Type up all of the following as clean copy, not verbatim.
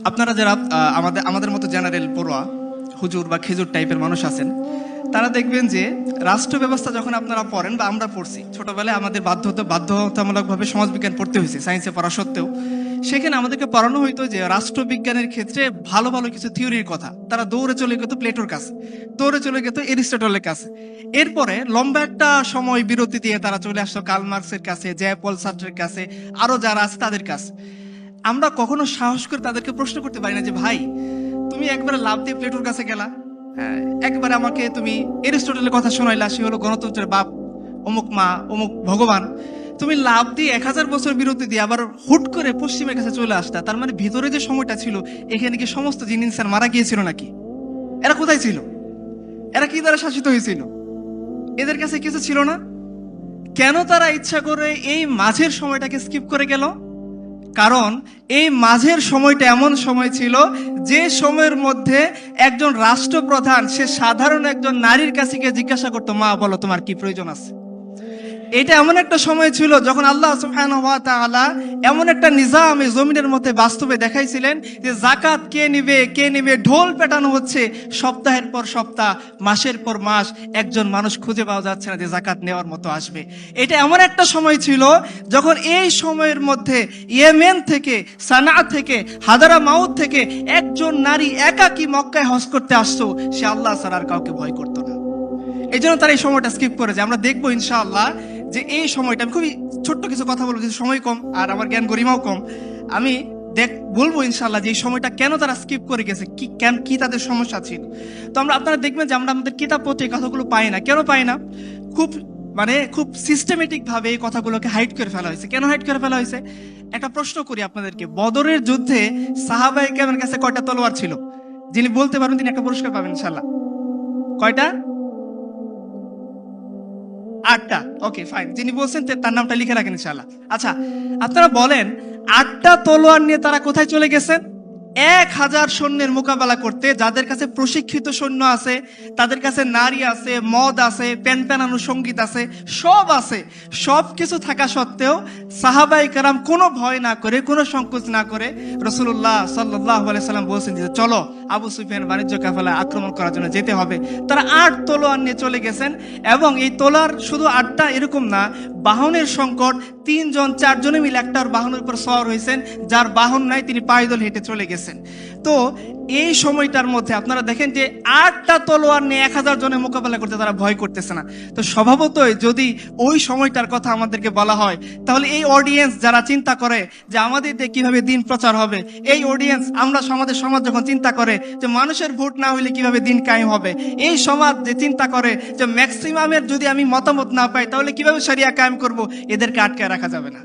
আপনারা যারা আমাদের মতো জেনারেল পড়ুয়া হুজুর বা খেজুর টাইপের মানুষ আছেন, তারা দেখবেন যে রাষ্ট্র ব্যবস্থা যখন আপনারা পড়েন বা আমরা পড়ছি ছোটবেলায়, আমাদের বাধ্যতামূলকভাবে সমাজবিজ্ঞান পড়তে হয়েছে সায়েন্সে পড়া সত্ত্বেও। সেখানে আমাদেরকে পড়ানো হইতো যে রাষ্ট্রবিজ্ঞানের ক্ষেত্রে ভালো ভালো কিছু থিওরির কথা। তারা দৌড়ে চলে যেত প্লেটোর কাছে, দৌড়ে চলে যেত এরিস্টটলের কাছে। এরপরে লম্বা একটা সময় বিরতি দিয়ে তারা চলে আসতো কার্ল মার্কসের কাছে, পল সার্ত্রের কাছে, আরো যারা আছে তাদের কাছে। আমরা কখনো সাহস করে তাদেরকে প্রশ্ন করতে পারি না যে ভাই, তুমি একবারে লাভ দিয়ে প্লেটোর কাছে গেলা, একবারে আমাকে তুমি এরিস্টটলের কথা শোনাইলা, সে হলো গণতন্ত্রের বাপ, অমুক মা, অমুক ভগবান। তুমি লাভ দিয়ে 1000 বছর বিরতি দিয়ে আবার হুট করে পশ্চিমের কাছে চলে আসতা। তার মানে ভিতরে যে সময়টা ছিল, এখানে কি সমস্ত জিন ইনসান মারা গিয়েছিল নাকি? এরা কোথায় ছিল? এরা কি দ্বারা শাসিত হয়েছিল? এদের কাছে কিছু ছিল না? কেন তারা ইচ্ছা করে এই মাঝের সময়টাকে স্কিপ করে গেল? কারণ এই মাঝের সময়টা এমন সময় ছিল যে সময়ের মধ্যে একজন রাষ্ট্রপ্রধান সে সাধারণ একজন নারীর কাছে গিয়ে জিজ্ঞাসা করতো, মা বলো তোমার কি প্রয়োজন আছে। এটা এমন একটা সময় ছিল যখন আল্লাহ সুবহানাহু ওয়া তাআলা এমন একটা নিজাম এই জমিনের মধ্যে বাস্তবে দেখাইছিলেন যে জাকাত কে নিবে ঢোল পেটানো হচ্ছে সপ্তাহের পর সপ্তাহ, মাসের পর মাস, একজন মানুষ খুঁজে পাওয়া যাচ্ছে না যে জাকাত নেওয়ার মতো আসবে। এটা এমন একটা সময় ছিল যখন এই সময়ের মধ্যে ইয়েমেন থেকে, সানা থেকে, হাদারা মাউত থেকে একজন নারী একাকী মক্কায় হজ করতে আসতো, সে আল্লাহ ছাড়া আর কাউকে ভয় করতো না। এই জন্য তারা এই সময়টা স্কিপ করে যায়। আমরা দেখবো ইনশাআল্লাহ যে এই সময়টা, আমি খুবই ছোট্ট কিছু কথা বলবো, যেহেতু সময় কম আর আমার জ্ঞান গরিমাও কম, আমি বলবো ইনশাআল্লাহ যে এই সময়টা কেন তারা স্কিপ করে গেছে, কি তাদের সমস্যা ছিল। তো আপনারা দেখবেন যে আমরা আমাদের কিতাব পত্রে এই কথাগুলো পাই না। কেন পাই না? খুব সিস্টেমেটিক ভাবে এই কথাগুলোকে হাইড করে ফেলা হয়েছে। কেন হাইড করে ফেলা হয়েছে? একটা প্রশ্ন করি আপনাদেরকে, বদরের যুদ্ধে সাহাবায়ে কেরামের কাছে কয়টা তলোয়ার ছিল? যিনি বলতে পারবেন তিনি একটা পুরস্কার পাবেন ইনশাআল্লাহ। কয়টা? 8টা। ওকে, ফাইন। যিনি বলছেন তার নামটা লিখে রাখেন ইনশাআল্লাহ। আচ্ছা, আপনারা বলেন 8টা তলোয়ার নিয়ে তারা কোথায় চলে গেছেন? 1000 সৈন্যের মোকাবেলা করতে। যাদের কাছে প্রশিক্ষিত সৈন্য আছে, তাদের কাছে নারী আছে, মদ আছে, প্যানপ্যানানো সঙ্গীত আছে, সব আছে। সব কিছু থাকা সত্ত্বেও সাহাবায়ে কেরাম কোনো ভয় না করে, কোনো সংকোচ না করে রাসূলুল্লাহ সাল্লাল্লাহু আলাইহি সাল্লাম বলছেন যে চলো আবু সুফিয়ান বাণিজ্য কাফেলা আক্রমণ করার জন্য যেতে হবে। তারা 8 তলোয়ার নিয়ে চলে গেছেন। এবং এই তলোয়ার শুধু 8টা এরকম না, বাহনের সংকট, 3 জন 4 জনে মিলে একটার বাহনের উপর সওয়ার হয়েছেন। যার বাহন নাই তিনি পায়দল হেঁটে চলে গেছেন। তো এই সময়টার মধ্যে আপনারা দেখেন যে 8টা তলোয়ার নিয়ে 1000 জনের মোকাবেলা করতে তারা ভয় করতেছে না। তো স্বভাবতই যদি ওই সময়টার কথা আমাদেরকে বলা হয়, তাহলে এই অডিয়েন্স যারা চিন্তা করে যে আমাদের দিয়ে কিভাবে দিন প্রচার হবে, এই অডিয়েন্স, আমাদের সমাজ যখন চিন্তা করে যে মানুষের ভোট না হইলে কিভাবে দিন কায়েম হবে, এই সমাজ যে চিন্তা করে যে ম্যাক্সিমামের যদি আমি মতামত না পাই তাহলে কিভাবে শরিয়া কায়েম করব, এদেরকে আটকে রাখা যাবে না।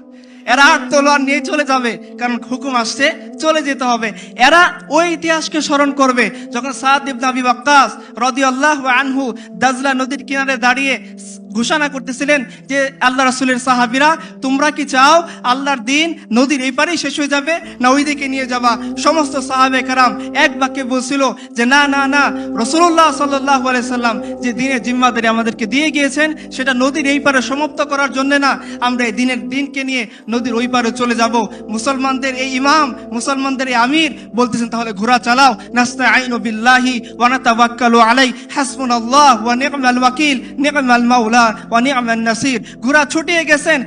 এরা 8 তলোয়ার নিয়ে চলে যাবে, কারণ হুকুম আসছে, চলে যেতে হবে। এরা ওই ইতিহাসকে স্মরণ করবে যখন সাদ ইবনে আবি ওয়াক্কাস রাদিয়াল্লাহু আনহু দাজলা নদীর কিনারে দাঁড়িয়ে ঘোষণা করতেছিলেন যে আল্লাহ রাসূলের সাহাবীরা, তোমরা কি চাও আল্লাহর দিন নদীর এই পারেই শেষ হয়ে যাবে না ওই দিকে নিয়ে যাবা? সমস্ত সাহাবে কেরাম এক বাক্যে বলছিল যে না না না, রাসূলুল্লাহ সাল্লাল্লাহু আলাইহি সাল্লাম যে দিনের জিম্মাদারি আমাদেরকে দিয়ে গিয়েছেন সেটা নদীর এই পারে সমাপ্ত করার জন্য না, আমরা এই দিনকে নিয়ে নদীর ওই পারে চলে যাব। মুসলমানদের এই ইমাম, মুসলমানদের এই আমির বলতেছেন তাহলে ঘোড়া চালাও, নাস্তাঈনু বিল্লাহি ওয়া নাতাওয়াক্কালু আলাইহি, হাসবুনাল্লাহু ওয়া নি'মাল ওয়াকিল, নি'মাল মাওলা ওয়া নি'মান নাসির। ঘোড়া ছুটিয়ে গেছেন।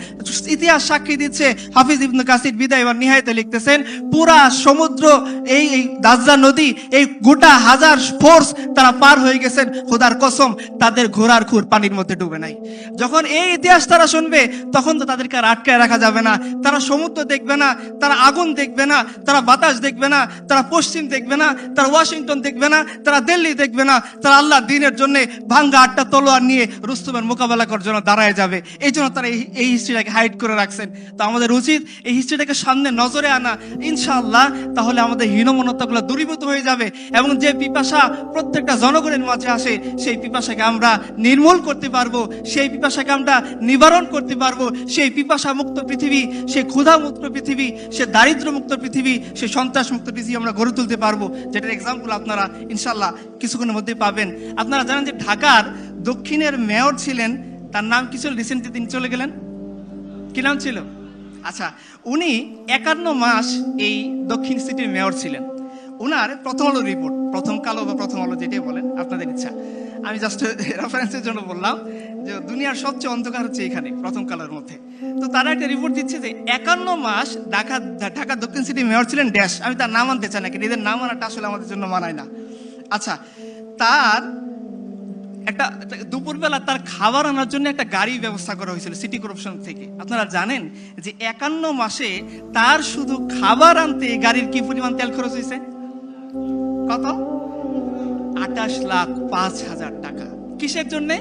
ইতিহাস সাক্ষী দিচ্ছে, হাফিজ ইবনে কাসির বিদায় ওয়া নিহায়াতে লিখতেছেন, পুরা সমুদ্র, এই দাজলা নদী, এই গোটা 1000 ফোর্স তারা পার হয়ে গেছেন। খোদার কসম, তাদের ঘোড়ার খুর পানির মধ্যে ডুবে নাই। যখন এই ইতিহাস তারা শুনবে তখন তো তাদেরকে আর আটকায় রাখা যাবে না। তারা সমুদ্র দেখবে না, তারা আগুন দেখবে না, তারা বাতাস দেখবে না, তারা পশ্চিম দেখবে না, তারা ওয়াশিংটন দেখবে না, তারা দিল্লি দেখবে না, তারা আল্লাহ দিনের জন্য ভাঙ্গা 8টা তলোয়ার নিয়ে রুস্তমের মোকাবেলা করার জন্য দাঁড়ায় যাবে। এই জন্য তারা এই হিস্ট্রিটাকে হাইড করে রাখছেন। তো আমাদের উচিত এই হিস্ট্রিটাকে সামনে নজরে আনা ইনশাআল্লাহ। তাহলে আমাদের হীনমন্যতাগুলো দূরীভূত হয়ে যাবে এবং যে পিপাসা প্রত্যেকটা জনগণের মাঝে আসে সেই পিপাসাকে আমরা নির্মূল করতে পারবো, সেই পিপাসাকে আমরা নিবারণ করতে পারবো। সেই পিপাসা মুক্ত পৃথিবী, সেই ক্ষুধা মুক্ত পৃথিবী, সে দারিদ্র মুক্ত পৃথিবী, সে সন্ত্রাস মুক্ত পৃথিবী আমরা গড়ে তুলতে পারবো, যেটার এক্সাম্পল আপনারা ইনশাআল্লাহ কিছুক্ষণের মধ্যে পাবেন। আপনারা জানেন যে ঢাকার দক্ষিণের মেয়র ছিলেন, তার নাম কি ছিল? রিসেন্টলি তিনি চলে গেলেন, কি নাম ছিল? আচ্ছা, উনি 51 মাস এই দক্ষিণ সিটির মেয়র ছিলেন। ওনার প্রথম আলো রিপোর্ট, প্রথম কালো বা প্রথম আলো যেটাই বলেন আপনাদের ইচ্ছা, আমি জাস্ট রেফারেন্সের জন্য বললাম যে দুনিয়ার সবচেয়ে অন্ধকার হচ্ছে এখানে প্রথম কালোর মধ্যে। তো তারা একটা রিপোর্ট দিচ্ছে যে 51 মাস ঢাকা দক্ষিণ সিটি মেয়র ছিলেন ড্যাশ, আমি তার নাম আনতে চাই না, কিন্তু এদের নাম আনাটা আসলে আমাদের জন্য মানায় না। আচ্ছা, তার একটা দুপুরবেলা তার খাবার আনার জন্য একটা গাড়ি ব্যবস্থা করা হয়েছিল সিটি কর্পোরেশন থেকে। আপনারা জানেন যে 51 মাসে তার শুধু খাবার আনতে গাড়ির কি পরিমাণ তেল খরচ হয়েছে? কত? 28,05,000 টাকা। কিসের জন্যে?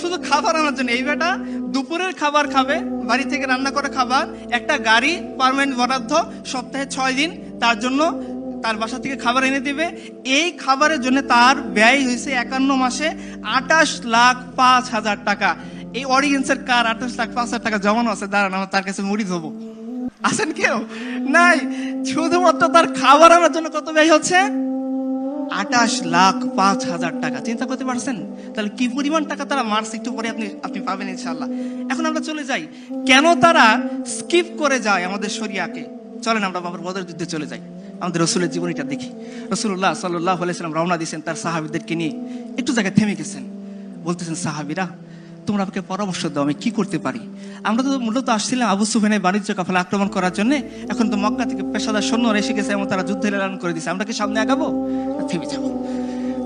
শুধু খাবার আনার জন্য। এই বেটা দুপুরের খাবার খাবে, বাড়ি থেকে রান্না করে খাবার, একটা গাড়ি পার্মানেন্ট বরাদ্দ, সপ্তাহে 6 দিন তার জন্য তার বাসা থেকে খাবার এনে দিবে। এই খাবারের জন্য তার ব্যয় হয়েছে 51 মাসে 28,05,000 টাকা। এই অডিয়েন্সের কার 28,05,000 টাকা জমানো আছে? দাঁড়ান, আমার তার কাছে মুড়ি ধোবো। আছেন কেউ? নাই। শুধুমাত্র তার খাবার আনার জন্য কত ব্যয় হচ্ছে? 28,05,000 টাকা। চিন্তা করতে পারছেন তাহলে কি পরিমাণ টাকা তারা মার্কস? একটু পরে আপনি পাবেন ইনশাআল্লাহ। এখন আমরা চলে যাই, কেন তারা স্কিপ করে যায় আমাদের শরিয়াকে। চলেন আমরা বাবার বদর যুদ্ধে চলে যাই, আমাদের রসুলের জীবনীটা দেখি। রসুল্লাহ সাল্লাল্লাহু আলাইহি সাল্লাম রওনা দিয়েছেন তার সাহাবীদেরকে নিয়ে। একটু জায়গায় থেমে গেছেন, বলতেছেন, সাহাবীরা তোমরা আমাকে পরামর্শ দাও, আমি কি করতে পারি? আমরা তো মূলত আসছিলাম আবু সুফিয়ানের বাণিজ্য কাফেলা আক্রমণ করার জন্য। এখন তো মক্কা থেকে পেশাদার সৈন্য এসে গেছে এবং তারা যুদ্ধের এলান করে দিয়েছে। আমরা কি সামনে আগাবো? থেমে যাবো।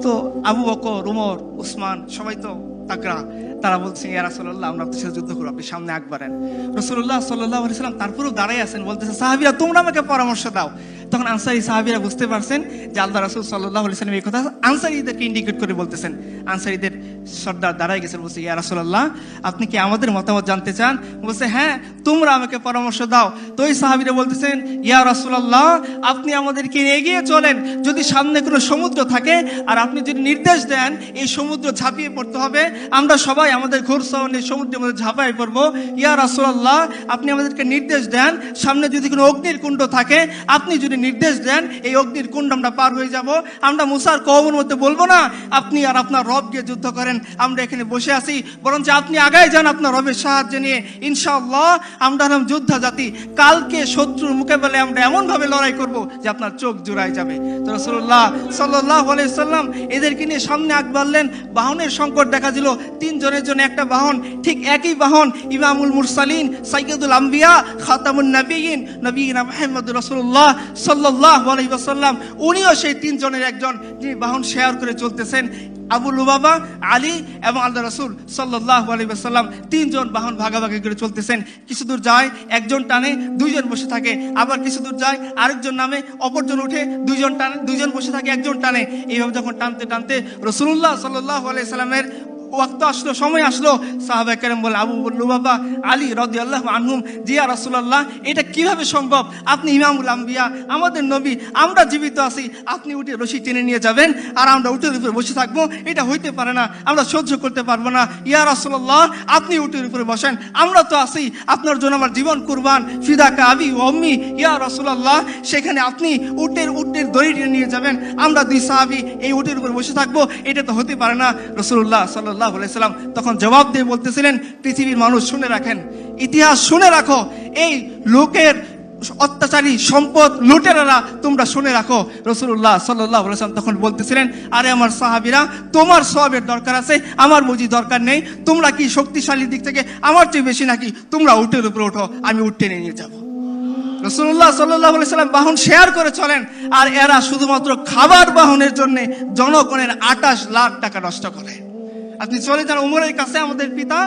তো আবু বকর, উমর, উসমান সবাই তো তাকড়া। তারা বলছেন, ইয়া রাসূলুল্লাহ আমরা আপনার সাথে যুদ্ধ করবো, আপনি সামনে আগবাড়েন। রাসূলুল্লাহ সাল্লাল্লাহু আলাইহি সাল্লাম তারপরেও দাঁড়াই আছেন, বলতেছে, সাহাবীরা তোমরা আমাকে পরামর্শ দাও। তখন আনসারী সাহাবীরা বুঝতে পারছেন যে আল্লাহ রাসূল সাল্লাল্লাহু আলাইহি সাল্লাম এই কথা আনসারীদেরকে ইন্ডিকেট করে বলতেছেন। আনসারীদের সর্দার দাঁড়াই গেছেন, বলছে, ইয়া রাসূলুল্লাহ আপনি কি আমাদের মতামত জানতে চান? বলছে, হ্যাঁ, তোমরা আমাকে পরামর্শ দাও। তো এই সাহাবীরা বলতেছেন, ইয়া রাসূলুল্লাহ আপনি আমাদেরকে এগিয়ে চলেন, যদি সামনে কোনো সমুদ্র থাকে আর আপনি যদি নির্দেশ দেন এই সমুদ্র ঝাঁপিয়ে পড়তে হবে, আমরা সবাই আমাদের ঘোড়সওয়ার নিয়ে সমুদ্রের মধ্যে ঝাঁপিয়ে পড়বো। ইয়া রাসূলুল্লাহ আপনি আমাদেরকে নির্দেশ দেন, সামনে যদি কোনো অগ্নির কুণ্ড থাকে আপনি যদি নির্দেশ দেন এই অগ্নির কুণ্ড আমরা পার হয়ে যাব। আমরা মুসার কওমের মধ্যে বলবো না আপনি আর আপনার রব গিয়ে যুদ্ধ করেন, আমরা এখানে বসে আছি, বরঞ্চ আপনি আগায় যান আপনার রবের সাহায্য নিয়ে। ইনশাআল্লাহ আমরা হলাম যোদ্ধা জাতি, কালকে শত্রুর মোকাবেলায় আমরা এমন ভাবে লড়াই করব যে আপনার চোখ জুড়াই যাবে। তো রাসূলুল্লাহ সাল্লাল্লাহু আলাইহি সাল্লাম এদেরকে নিয়ে সামনে আগ বাড়লেন। বাহনের সংকট দেখা দিল, 3 জনের জন্য একটা বাহন। ঠিক একই বাহন ইমামুল মুরসালিন, সাইয়্যিদুল আম্বিয়া, খাতামুন নবিয়্যিন, নবীনা মুহাম্মদুর রাসূলুল্লাহ সাল্লাল্লাহু আলাইহি ওয়াসাল্লাম, উনিও সেই 3 জনের একজন, যিনি বাহন শেয়ার করে চলতেছেন। আবু লুবাবা, আলী এবং আল্লাহ রাসূল সাল্লাল্লাহু আলাইহি ওয়াসাল্লাম 3 জন বাহন ভাগাভাগি করে চলতেছেন। কিছু দূর যায় একজন টানে, 2 জন বসে থাকে। আবার কিছু দূর যায় আরেকজন নামে, অপরজন উঠে, 2 জন টানে, 2 জন বসে থাকে, একজন টানে। এইভাবে যখন টানতে টানতে রাসূলুল্লাহ সাল্লাল্লাহু আলাইহি সাল্লামের ওয়াক্ত আসলো, সময় আসলো, সাহাবায়ে কেরাম বলে, আবু লুবাবা, আলী রাদিয়াল্লাহু আনহুম, জি ইয়া রাসূলুল্লাহ এটা কিভাবে সম্ভব? আপনি ইমামুল আম্বিয়া, আমাদের নবী, আমরা জীবিত আছি, আপনি উঠে রশি টেনে নিয়ে যাবেন আর আমরা উটের উপরে বসে থাকবো? এটা হইতে পারে না, আমরা সহ্য করতে পারবো না। ইয়া রাসূলুল্লাহ আপনি উটের উপরে বসেন, আমরা তো আছি, আপনার জন্য আমার জীবন কুরবান, ফিদাকা আবি ওয়া উম্মি। ইয়া রাসূলুল্লাহ সেখানে আপনি উটের দড়ি টেনে নিয়ে যাবেন, আমরা 2 সাহাবী এই উটের উপরে বসে থাকবো? এটা তো হতে পারে না। রাসূলুল্লাহ সাল্লাল্লাহু আলাইহি সাল্লাম তখন জবাব দিয়ে বলতেছিলেন, পৃথিবীর মানুষ শুনে রাখেন, ইতিহাস শুনে রাখো, এই লোকের অত্যাচারী সম্পদ লুটেরারা তোমরা শুনে রাখো। রাসূলুল্লাহ সাল্লাল্লাহু আলাইহি সাল্লাম তখন বলতেছিলেন, আরে আমার সাহাবীরা তোমার সওয়াবের দরকার আছে, আমার বুঝি দরকার নেই? তোমরা কি শক্তিশালী দিক থেকে আমার চেয়ে বেশি নাকি? তোমরা উটের উপরে ওঠো, আমি উট টেনে নিয়ে যাবো। রাসূলুল্লাহ সাল্লাল্লাহু আলাইহি সাল্লাম বাহন শেয়ার করে চলেন, আর এরা শুধুমাত্র খাবার বাহনের জন্য জনগণের 28 লাখ টাকা নষ্ট করে। আপনি চলে যান উমরের কাছে, আমাদের পিতা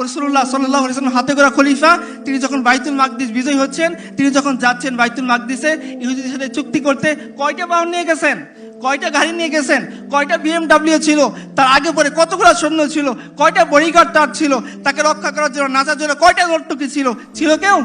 রাসূলুল্লাহ সাল্লাল্লাহু আলাইহি সাল্লাম হাতে গড়া খলিফা, তিনি যখন বাইতুল মাকদিস বিজয় হচ্ছেন, তিনি যখন যাচ্ছেন বাইতুল মাকদিসে ইহুদিদের সাথে চুক্তি করতে, কয়টা বাহন নিয়ে গেছেন? কয়টা গাড়ি নিয়ে গেছেন? কয়টা BMW ছিল? তার আগে পরে কতগুলো সৈন্য ছিল? কয়টা বডিগার্ড তার ছিল তাকে রক্ষা করার জন্য, নাচার জন্য? কয়টা নর্তকী ছিল? ছিল কেউ?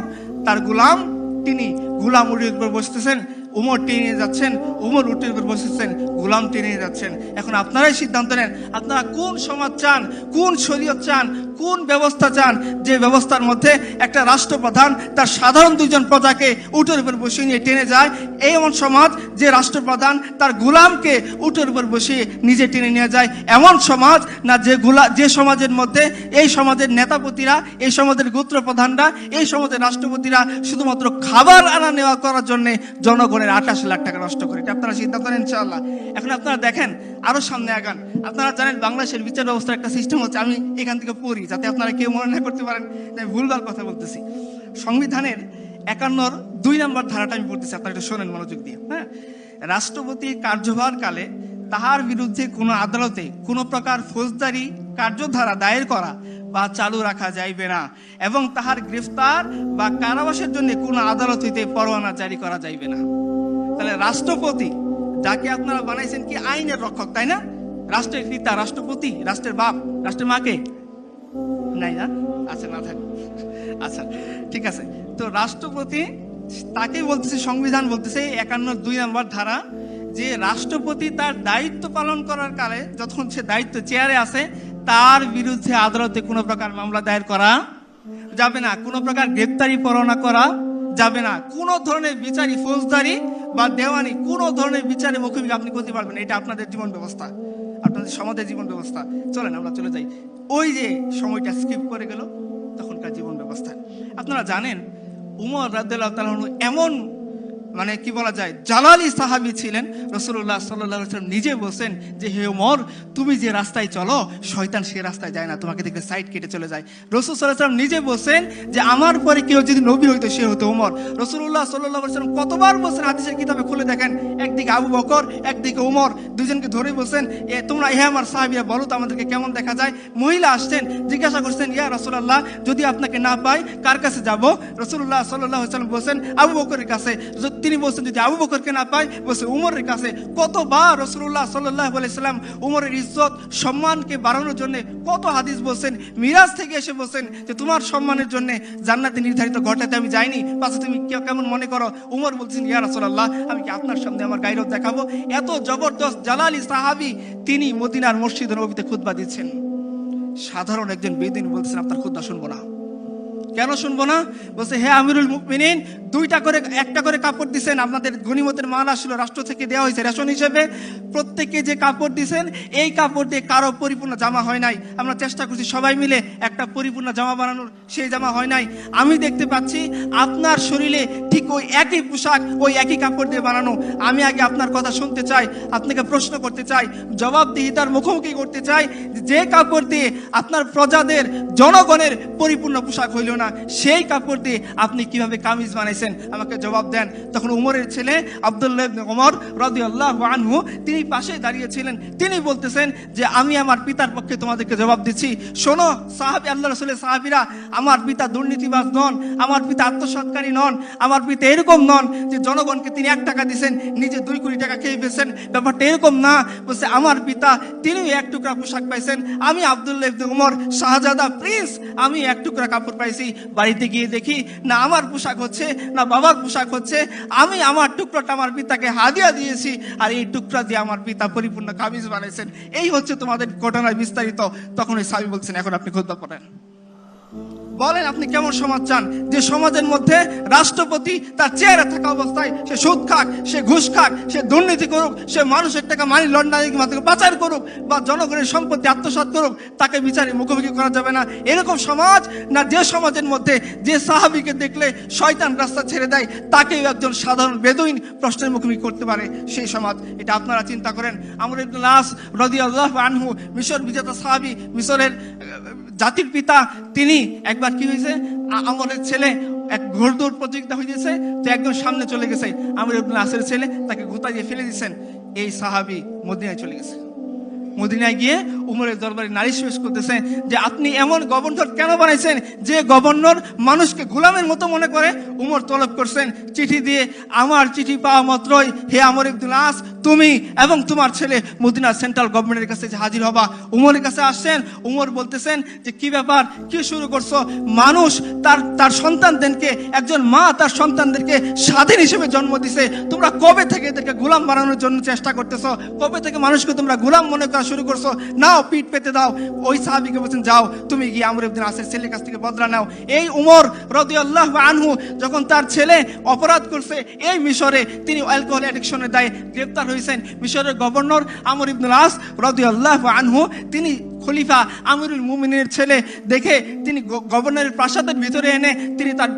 তার গোলাম, তিনি গোলাম উটের উপর বসতেছেন, উমর টেনে যাচ্ছেন, উমর উটের উপর বসেছেন, গোলাম টেনে যাচ্ছেন। এখন আপনারাই সিদ্ধান্ত নেন, আপনারা কোন সমাজ চান, কোন শরীয়ত চান, কোন ব্যবস্থা চান, যে ব্যবস্থার মধ্যে একটা রাষ্ট্রপ্রধান তার সাধারণ 2 জন প্রজাকে উটের উপর বসিয়ে নিয়ে টেনে যায়, এমন সমাজ যে রাষ্ট্রপ্রধান তার গোলামকে উটের উপর বসিয়ে নিজে টেনে নিয়ে যায়, এমন সমাজ না যে সমাজের মধ্যে এই সমাজের নেতাপতিরা, এই সমাজের গোত্রপ্রধানরা, এই সমাজের রাষ্ট্রপতিরা শুধুমাত্র খাবার আনা নেওয়া করার জন্য জনগণের 28 লাখ টাকা নষ্ট করে। এটা আপনারা চিন্তা করেন ইনশাআল্লাহ। এখন আপনারা দেখেন, আরো সামনে আগান। আপনারা জানেন বাংলাদেশের বিচার ব্যবস্থার একটা সিস্টেম হচ্ছে, আমি এখান থেকে পড়ি যাতে আপনারা কেউ মনে না করতে পারেন আমি ভুলভাল কথা বলতেছি। সংবিধানের 51(2) নম্বর ধারাটা আমি পড়তেছি, আপনারা একটু শোনেন মনোযোগ দিয়ে। হ্যাঁ, রাষ্ট্রপতি কার্যভার কালে তাহার বিরুদ্ধে কোনো আদালতে কোনো প্রকার ফৌজদারি কার্যধারা দায়ের করা বা চালু রাখা যাইবে না, এবং তাহার গ্রেফতার বা কারাবাসের জন্য কোনো আদালত হইতে পরোয়ানা জারি করা যাইবে না। তাহলে রাষ্ট্রপতি, যাকে আপনারা বানাইছেন কি আইনের রক্ষক, তাই না? রাষ্ট্রের পিতা রাষ্ট্রপতি, রাষ্ট্রের বাপ, রাষ্ট্রের মাকে নাই না? আচ্ছা, না থাক, আচ্ছা ঠিক আছে। তো রাষ্ট্রপতি, তাকেই বলতেছে সংবিধান বলতেছে 51(2) নম্বর ধারা, যে রাষ্ট্রপতি তার দায়িত্ব পালন করার কালে যখন সে দায়িত্ব চেয়ারে আসে, তার বিরুদ্ধে আদালতে কোনো প্রকার মামলা দায়ের করা যাবে না, কোনো প্রকার গ্রেপ্তারি পরোয়ানা করা যাবে না, কোনো ধরনের বিচারি ফৌজদারি বা দেওয়ানি কোনো ধরনের বিচারে মুখোমুখি আপনি করতে পারবেন। এটা আপনাদের জীবন ব্যবস্থা, আপনাদের সমাজের জীবন ব্যবস্থা। চলেন আমরা চলে যাই, ওই যে সময়টা স্কিপ করে গেল তখনকার জীবন ব্যবস্থা। আপনারা জানেন উমর রাদিয়াল্লাহু তাআলা আনহু এমন মানে কি বলা যায় জালালি সাহাবী ছিলেন। রাসূলুল্লাহ সাল্লাল্লাহু আলাইহি ওয়াসাল্লাম নিজে বলেন যে হে ওমর, তুমি যে রাস্তায় চলো শয়তান সে রাস্তায় যায় না, তোমাকে দেখে সাইড কেটে চলে যায়। রাসূল সাল্লাল্লাহু আলাইহি ওয়াসাল্লাম নিজে বলেন যে আমার পরে কেউ যদি নবী হইতো সে হতো ওমর। রাসূলুল্লাহ সাল্লাল্লাহু আলাইহি ওয়াসাল্লাম কতবার বলেন, হাদিসের কিতাবে খুলে দেখেন, একদিকে আবু বকর একদিকে ওমর, দুজনকে ধরে বলেন তোমরা হে আমার সাহাবীরা বলো তো আমাদেরকে কেমন দেখা যায়। মহিলা আসছেন, জিজ্ঞাসা করছেন ইয়া রাসূলুল্লাহ, যদি আপনাকে না পাই কার কাছে যাব? রাসূলুল্লাহ সাল্লাল্লাহু আলাইহি ওয়াসাল্লাম বলেন আবু বকরের কাছে। তিনি বলছেন যদি আবু বকরকে না পাই, বলছে উমরের কাছে। কতবার রাসূলুল্লাহ সাল্লাল্লাহু আলাইহি ওয়াসাল্লাম উমরের ইজ্জত সম্মানকে বাড়ানোর জন্য কত হাদিস বলছেন। মিরাজ থেকে এসে বলছেন যে তোমার সম্মানের জন্য জান্নাতে নির্ধারিত ঘরটাতে আমি যাইনি, পাশে তুমি কেমন মনে করো? উমর বলছেন ইয়া রাসূলুল্লাহ, আমি কি আপনার সামনে আমার গায়রত দেখাবো? এত জবরদস্ত জালালি সাহাবী, তিনি মদিনার মসজিদ নববীতে খুতবা দিচ্ছেন। সাধারণ একজন বেদুইন বলছেন আপনার খুতবা শুনবো না। কেন শুনবো না? বলছে হে আমিরুল মুমিনিন, একটা করে কাপড় দিছেন, আপনাদের গনিমতের মাল আসলো রাষ্ট্র থেকে দেওয়া হয়েছে রেশন হিসেবে, প্রত্যেককে যে কাপড় দিছেন এই কাপড় দিয়ে কারো পরিপূর্ণ জামা হয় নাই। আমরা চেষ্টা করছি সবাই মিলে একটা পরিপূর্ণ জামা বানানোর, সেই জামা হয় নাই। আমি দেখতে পাচ্ছি আপনার শরীরে ঠিক ওই একই পোশাক ওই একই কাপড় দিয়ে বানানো। আমি আগে আপনার কথা শুনতে চাই, আপনাকে প্রশ্ন করতে চাই, জবাবদিহিতার মুখোমুখি করতে চাই, যে কাপড় দিয়ে আপনার প্রজাদের জনগণের পরিপূর্ণ পোশাক হইল না, সেই কাপড় দিয়ে আপনি কিভাবে কামিজ বানাইছেন? আমাকে জবাব দেন। তখন উমরের ছেলে আব্দুল্লাহ ইবনে ওমর রাদিয়াল্লাহু আনহু তিনি পাশে দাঁড়িয়েছিলেন। তিনি বলতেছেন যে আমি আমার পিতার পক্ষে তোমাদেরকে জবাব দিচ্ছি। শোনো সাহাবী, আল্লাহ রাসূলের সাহাবীরা, আমার পিতা দুর্নীতিবাজ নন, আমার পিতা আত্মসৎকারী নন, আমার পিতা এরকম নন যে জনগণকে তিনি 1 টাকা দিয়েছেন নিজে 2 কোটি টাকা খেয়ে ফেলছেন, ব্যাপারটা এরকম না। বলছে আমার পিতা তিনি 1 টুকরা পোশাক পাইছেন, আমি আব্দুল্লাহ ইবনে ওমর শাহজাদা প্রিন্স, আমি 1 টুকরা কাপড় পাইছি। বাড়িতে গিয়ে দেখি না আমার পোশাক হচ্ছে না বাবার পোশাক হচ্ছে, আমি আমার টুকরাটা আমার পিতাকে হাদিয়া দিয়েছি, আর এই টুকরা দিয়ে আমার পিতা পরিপূর্ণ কামিজ বানাইছেন। এই হচ্ছে তোমাদের ঘটনায় বিস্তারিত। তখন ওই সাহাবী বলছেন এখন আপনি খুতবা পড়েন, বলেন আপনি কেমন সমাজ চান? যে সমাজের মধ্যে রাষ্ট্রপতি তার চেয়ারে থাকা অবস্থায় সে সুদ খাক, সে ঘুষ খাক, সে দুর্নীতি করুক, সে মানুষের টাকা মানি লন্ডারিং মাধ্যমে পাচার করুক বা জনগণের সম্পত্তি আত্মসাৎ করুক, তাকে বিচারে মুখোমুখি করা যাবে না। এরকম সমাজ না যে সমাজের মধ্যে যে সাহাবীকে দেখলে শয়তান রাস্তা ছেড়ে দেয় তাকেও একজন সাধারণ বেদুইন প্রশ্নের মুখোমুখি করতে পারে, সেই সমাজ। এটা আপনারা চিন্তা করেন। আমর ইবনে আস রাদিয়াল্লাহু আনহু মিশর বিজেতা সাহাবী, মিশরের জাতির পিতা, তিনি একবার কি হয়েছে, আমরের ছেলে এক ঘোড়দৌড় প্রতিযোগিতা হয়েছে, তো একদম সামনে চলে গেছে, আমর ইবনে আসের ছেলে তাকে গোতা দিয়ে ফেলে দিয়েছেন। এই সাহাবী মদিনায় চলে গেছে। মদিনায় গিয়ে উমরের দরবারে নালিশ পেশ করতেছে যে আপনি এমন গভর্নর কেন বানাইছেন যে গভর্নর মানুষকে গোলামের মতো মনে করে। উমর তলব করছেন চিঠি দিয়ে, আমার চিঠি পাওয়া মাত্রই হে আমর ইবনে আস, তুমি এবং তোমার ছেলে মদিনার সেন্ট্রাল গভর্নমেন্টের কাছে হাজির হবা। উমরের কাছে আসছেন, উমর বলতেছেন যে কি ব্যাপার, কি শুরু করছো? মানুষ তার সন্তানদেরকে, একজন মা তার সন্তানদেরকে স্বাধীন হিসেবে জন্ম দিছে, তোমরা কবে থেকে এদেরকে গোলাম বানানোর জন্য চেষ্টা করতেছো? কবে থেকে মানুষকে তোমরা গোলাম মনে করা শুরু করছো, নাও পিঠ পেতে দাও। ওই সাহাবীকে বলছেন যাও তুমি গিয়ে আমর ইবনে আসের ছেলের কাছ থেকে বদলা নাও। এই উমর রাদিয়াল্লাহু আনহু যখন তার ছেলে অপরাধ করছে এই মিশরে, তিনি অ্যালকোহল অ্যাডিকশনের দায়ে গ্রেফতার হয়েছেন। মিশরের গভর্নর আমর ইবনে আস রাদিয়াল্লাহু আনহু, তিনি খলিফা আমিরুল মুমিনের ছেলে দেখে তিনি গভর্নরের প্রাসাদের ভিতরে এনে তিনি তার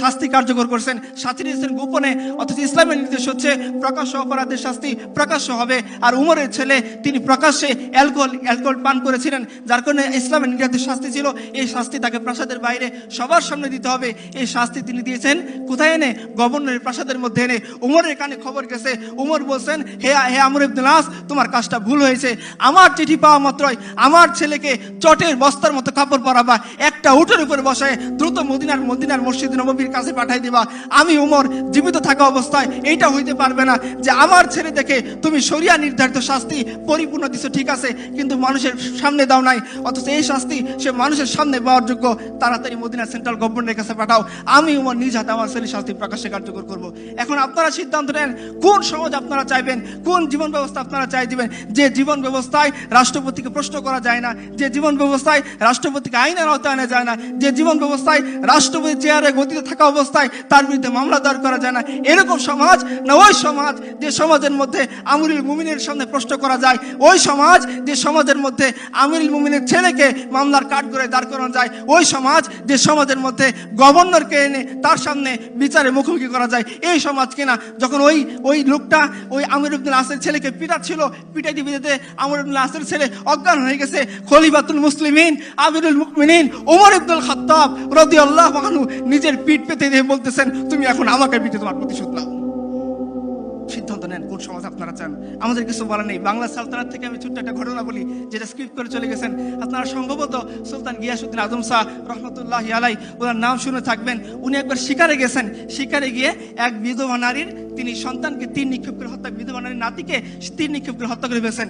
শাস্তি কার্যকর করছেন, শাস্তি দিয়েছেন গোপনে। অথচ ইসলামের নির্দেশ হচ্ছে প্রকাশ্য অপরাধের শাস্তি প্রকাশ্য হবে। আর উমরের ছেলে তিনি প্রকাশ্যে অ্যালকোহল পান করেছিলেন, যার কারণে ইসলামের নির্দেশ শাস্তি ছিল এই শাস্তি তাকে প্রাসাদের বাইরে সবার সামনে দিতে হবে। এই শাস্তি তিনি দিয়েছেন কোথায় এনে? গভর্নরের প্রাসাদের মধ্যে এনে। উমরের কানে খবর গেছে, উমর বলছেন হে আমর ইবনে আস, তোমার কাজটা ভুল হয়েছে। আমার চিঠি পাওয়া মাত্রই আমার ছেলেকে চটের বস্তার মতো কাপড় পরাবা, একটা উটের উপরে বসায় দ্রুত মদিনার মসজিদ নববীর কাছে পাঠাই দিবা। আমি উমর জীবিত থাকা অবস্থায় এইটা হইতে পারবে না যে আমার ছেলে দেখে তুমি শরিয়া নির্ধারিত শাস্তি পরিপূর্ণ দিছো, ঠিক আছে, কিন্তু মানুষের সামনে দাও নাই। অথচ এই শাস্তি সে মানুষের সামনে পাওয়ার যোগ্য, তাড়াতাড়ি মদিনার সেন্ট্রাল গভর্নরের কাছে পাঠাও। আমি উমর নিজ হাতে আমার ছেলের শাস্তি প্রকাশ্যে কার্যকর করব। এখন আপনারা সিদ্ধান্ত নেন কোন সমাজ আপনারা চাইবেন, কোন জীবন ব্যবস্থা আপনারা চাই দিবেন। যে জীবন ব্যবস্থায় রাষ্ট্রপতিকে প্রশ্ন করা যায় না, যে জীবন ব্যবস্থায় রাষ্ট্রপতিকে আইনের আওতায় আনা যায় না, যে জীবন ব্যবস্থায় রাষ্ট্রপতি চেয়ারে গতিতে থাকা অবস্থায় তার বিরুদ্ধে মামলা দায়ের করা যায় না, এরকম সমাজ না ওই সমাজ যে সমাজের মধ্যে আমিরুল মুমিনের সামনে প্রশ্ন করা যায়, ওই সমাজ যে সমাজের মধ্যে আমিরুল মুমিনের ছেলেকে মামলার কাঠ করে দাঁড় করানো যায়, ওই সমাজ যে সমাজের মধ্যে গভর্নরকে এনে তার সামনে বিচারে মুখোমুখি করা যায়, এই সমাজ কিনা? যখন ওই লোকটা ওই আমর ইবনে আসের ছেলেকে পিটাচ্ছিল, পিটাইতে পিটাইতে আমর ইবনে আসের ছেলে অজ্ঞান হয়ে গেছে। খলিফাতুল মুসলিমিন আমিরুল মুমিনিন ওমর ইবনুল খাত্তাব রাদিয়াল্লাহু আনহু নিজের পিঠ পেতে দিয়ে বলতেছেন তুমি এখন আমাকে পিটে তোমার প্রতিশোধ নাও। সিদ্ধান্ত নেন কোন সমাজ আপনারা চান। আমাদের কিছু বলার নেই। বাংলা সালতানাত থেকে আমি ছোট্ট একটা ঘটনা বলি, যেটা স্ক্রিপ্ট করে চলে গেছেন। আপনারা সম্ভবত সুলতান গিয়াসউদ্দিন আজম শাহ রহমতুল্লাহি আলাই, ওনার নাম শুনে থাকবেন। উনি একবার শিকারে গেছেন, শিকারে গিয়ে এক বিধবা নারীর তিনি সন্তানকে তীর নিক্ষেপ করে হত্যা, বিধবা নারীর নাতিকে তীর নিক্ষেপ করে হত্যা করে ফেলেছেন।